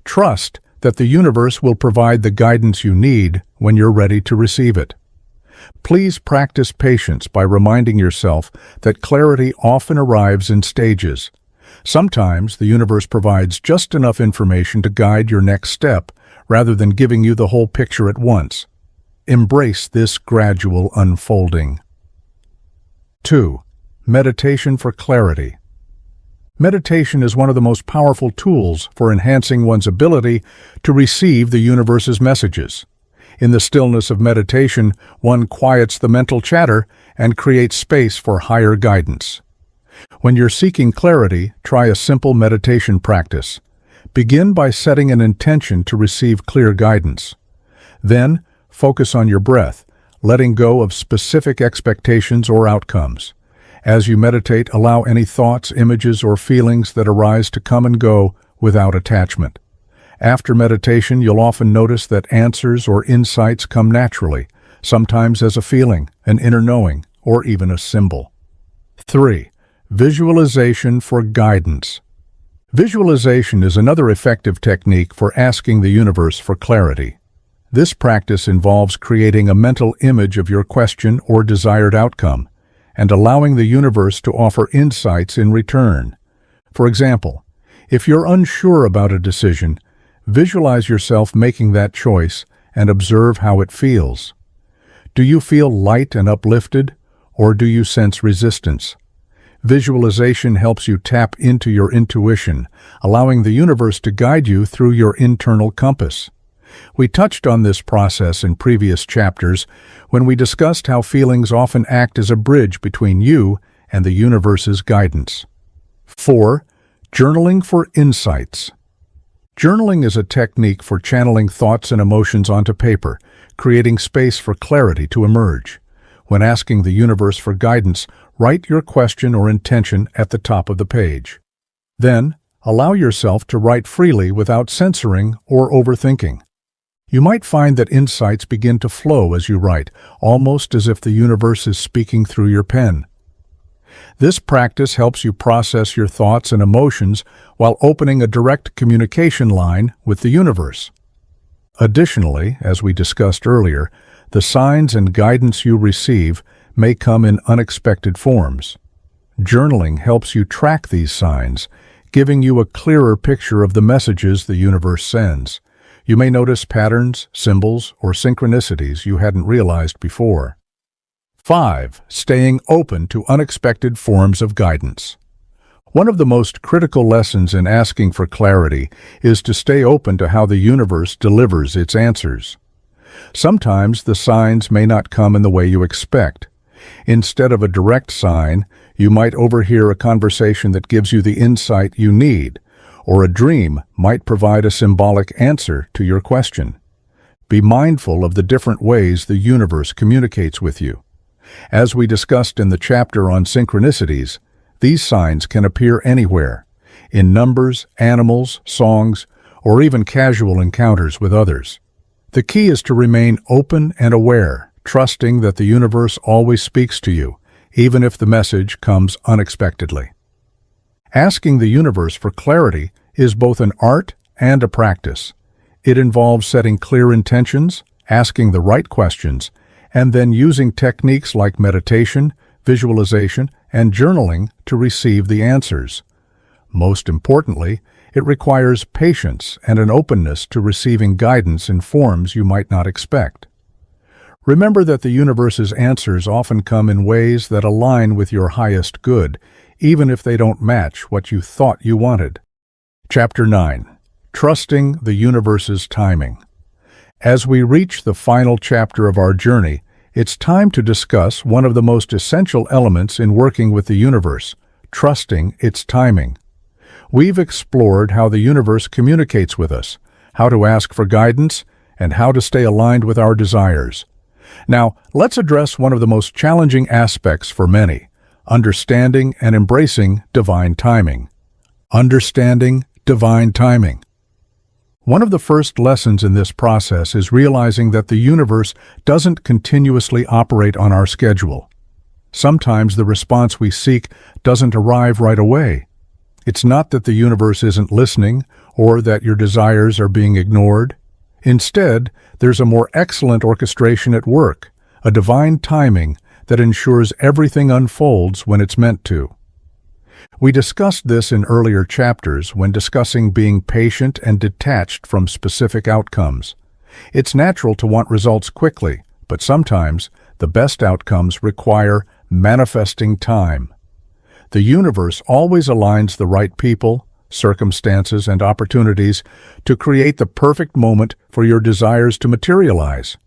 Trust that the universe will provide the guidance you need when you're ready to receive it. Please practice patience by reminding yourself that clarity often arrives in stages. Sometimes the universe provides just enough information to guide your next step, rather than giving you the whole picture at once. Embrace this gradual unfolding. 2. Meditation for clarity. Meditation is one of the most powerful tools for enhancing one's ability to receive the universe's messages. In the stillness of meditation, one quiets the mental chatter and creates space for higher guidance. When you're seeking clarity, try a simple meditation practice. Begin by setting an intention to receive clear guidance. Then, focus on your breath, letting go of specific expectations or outcomes. As you meditate, allow any thoughts, images, or feelings that arise to come and go without attachment. After meditation, you'll often notice that answers or insights come naturally, sometimes as a feeling, an inner knowing, or even a symbol. 3. Visualization for guidance. Visualization is another effective technique for asking the universe for clarity. This practice involves creating a mental image of your question or desired outcome, and allowing the universe to offer insights in return. For example, if you're unsure about a decision, visualize yourself making that choice and observe how it feels. Do you feel light and uplifted, or do you sense resistance? Visualization helps you tap into your intuition, allowing the universe to guide you through your internal compass. We touched on this process in previous chapters when we discussed how feelings often act as a bridge between you and the universe's guidance. 4. Journaling for insights. Journaling is a technique for channeling thoughts and emotions onto paper, creating space for clarity to emerge. When asking the universe for guidance, write your question or intention at the top of the page. Then, allow yourself to write freely without censoring or overthinking. You might find that insights begin to flow as you write, almost as if the universe is speaking through your pen. This practice helps you process your thoughts and emotions while opening a direct communication line with the universe. Additionally, as we discussed earlier, the signs and guidance you receive may come in unexpected forms. Journaling helps you track these signs, giving you a clearer picture of the messages the universe sends. You may notice patterns, symbols, or synchronicities you hadn't realized before. 5. Staying open to unexpected forms of guidance. One of the most critical lessons in asking for clarity is to stay open to how the universe delivers its answers. Sometimes the signs may not come in the way you expect. Instead of a direct sign, you might overhear a conversation that gives you the insight you need, or a dream might provide a symbolic answer to your question. Be mindful of the different ways the universe communicates with you. As we discussed in the chapter on synchronicities, these signs can appear anywhere, in numbers, animals, songs, or even casual encounters with others. The key is to remain open and aware, trusting that the universe always speaks to you, even if the message comes unexpectedly. Asking the universe for clarity is both an art and a practice. It involves setting clear intentions, asking the right questions, and then using techniques like meditation, visualization, and journaling to receive the answers. Most importantly, it requires patience and an openness to receiving guidance in forms you might not expect. Remember that the universe's answers often come in ways that align with your highest good, even if they don't match what you thought you wanted. Chapter 9. Trusting the universe's timing. As we reach the final chapter of our journey, it's time to discuss one of the most essential elements in working with the universe, trusting its timing. We've explored how the universe communicates with us, how to ask for guidance, and how to stay aligned with our desires. Now, let's address one of the most challenging aspects for many, understanding and embracing divine timing. Understanding divine timing. One of the first lessons in this process is realizing that the universe doesn't continuously operate on our schedule. Sometimes the response we seek doesn't arrive right away. It's not that the universe isn't listening or that your desires are being ignored. Instead, there's a more excellent orchestration at work, a divine timing that ensures everything unfolds when it's meant to. We discussed this in earlier chapters when discussing being patient and detached from specific outcomes. It's natural to want results quickly, but sometimes the best outcomes require manifesting time. The universe always aligns the right people, circumstances, and opportunities to create the perfect moment for your desires to materialize.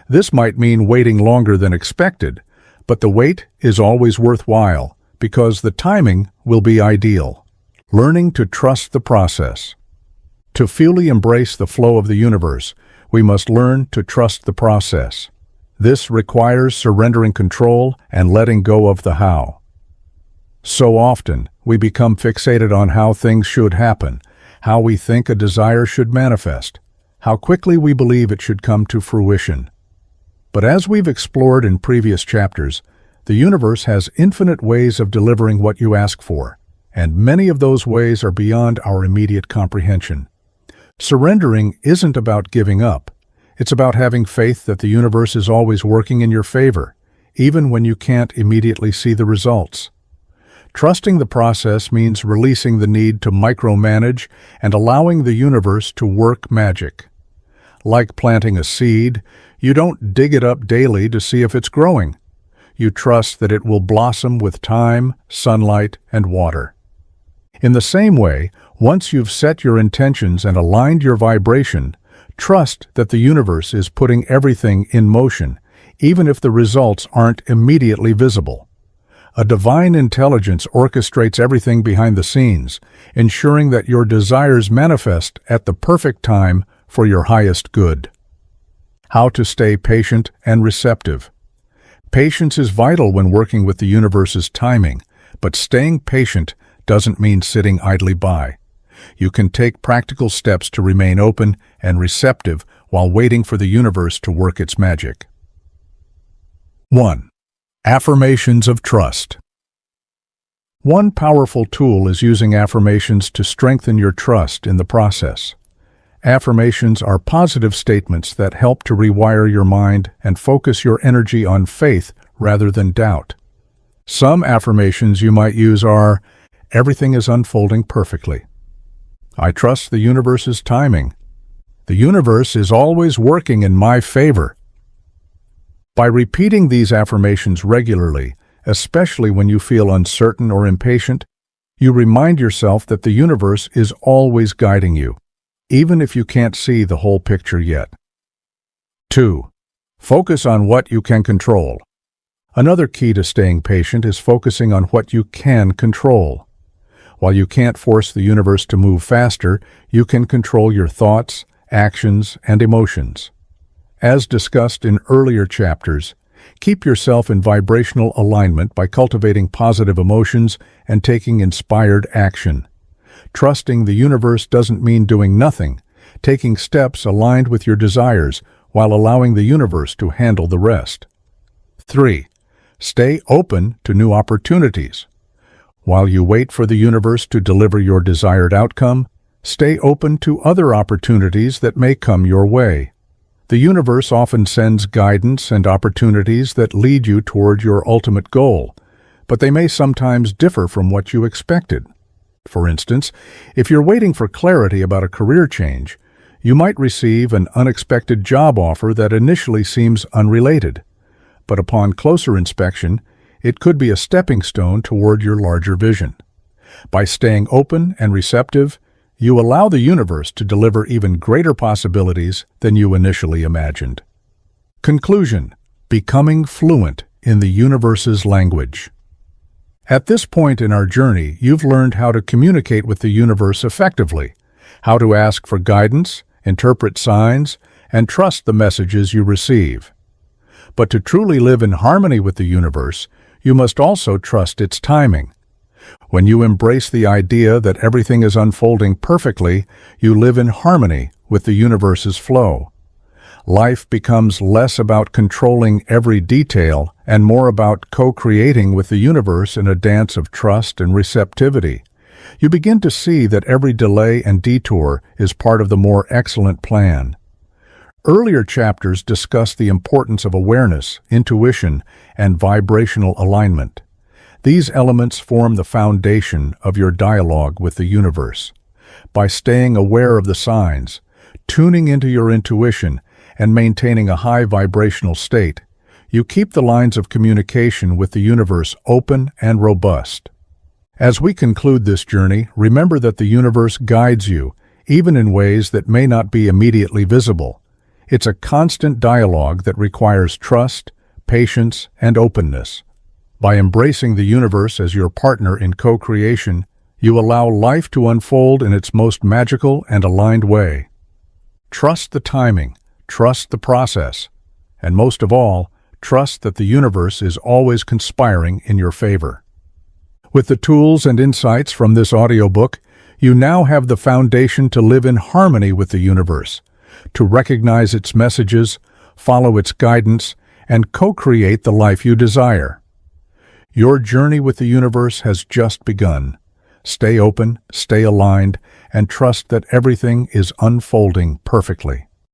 This might mean waiting longer than expected, but the wait is always worthwhile because the timing will be ideal. Learning to trust the process. To fully embrace the flow of the universe, we must learn to trust the process. This requires surrendering control and letting go of the how. So often, we become fixated on how things should happen, how we think a desire should manifest, how quickly we believe it should come to fruition. But as we've explored in previous chapters, the universe has infinite ways of delivering what you ask for, and many of those ways are beyond our immediate comprehension. Surrendering isn't about giving up. It's about having faith that the universe is always working in your favor, even when you can't immediately see the results. Trusting the process means releasing the need to micromanage and allowing the universe to work magic. Like planting a seed, you don't dig it up daily to see if it's growing. You trust that it will blossom with time, sunlight, and water. In the same way, once you've set your intentions and aligned your vibration, trust that the universe is putting everything in motion, even if the results aren't immediately visible. A divine intelligence orchestrates everything behind the scenes, ensuring that your desires manifest at the perfect time for your highest good. How to stay patient and receptive. Patience is vital when working with the universe's timing, but staying patient doesn't mean sitting idly by. You can take practical steps to remain open and receptive while waiting for the universe to work its magic. 1. Affirmations of trust. One powerful tool is using affirmations to strengthen your trust in the process. Affirmations are positive statements that help to rewire your mind and focus your energy on faith rather than doubt. Some affirmations you might use are, "Everything is unfolding perfectly." "I trust the universe's timing." "The universe is always working in my favor." By repeating these affirmations regularly, especially when you feel uncertain or impatient, you remind yourself that the universe is always guiding you, even if you can't see the whole picture yet. 2. Focus on what you can control. Another key to staying patient is focusing on what you can control. While you can't force the universe to move faster, you can control your thoughts, actions, and emotions. As discussed in earlier chapters, keep yourself in vibrational alignment by cultivating positive emotions and taking inspired action. Trusting the universe doesn't mean doing nothing, taking steps aligned with your desires while allowing the universe to handle the rest. 3. Stay open to new opportunities. While you wait for the universe to deliver your desired outcome, stay open to other opportunities that may come your way. The universe often sends guidance and opportunities that lead you toward your ultimate goal, but they may sometimes differ from what you expected. For instance, if you're waiting for clarity about a career change, you might receive an unexpected job offer that initially seems unrelated, but upon closer inspection, it could be a stepping stone toward your larger vision. By staying open and receptive, you allow the universe to deliver even greater possibilities than you initially imagined. Conclusion: becoming fluent in the universe's language. At this point in our journey, you've learned how to communicate with the universe effectively, how to ask for guidance, interpret signs, and trust the messages you receive. But to truly live in harmony with the universe, you must also trust its timing. When you embrace the idea that everything is unfolding perfectly, you live in harmony with the universe's flow. Life becomes less about controlling every detail and more about co-creating with the universe in a dance of trust and receptivity. You begin to see that every delay and detour is part of the more excellent plan. Earlier chapters discuss the importance of awareness, intuition, and vibrational alignment. These elements form the foundation of your dialogue with the universe. By staying aware of the signs, tuning into your intuition, and maintaining a high vibrational state, you keep the lines of communication with the universe open and robust. As we conclude this journey, remember that the universe guides you, even in ways that may not be immediately visible. It's a constant dialogue that requires trust, patience, and openness. By embracing the universe as your partner in co-creation, you allow life to unfold in its most magical and aligned way. Trust the timing, trust the process, and most of all, trust that the universe is always conspiring in your favor. With the tools and insights from this audiobook, you now have the foundation to live in harmony with the universe, to recognize its messages, follow its guidance, and co-create the life you desire. Your journey with the universe has just begun. Stay open, stay aligned, and trust that everything is unfolding perfectly.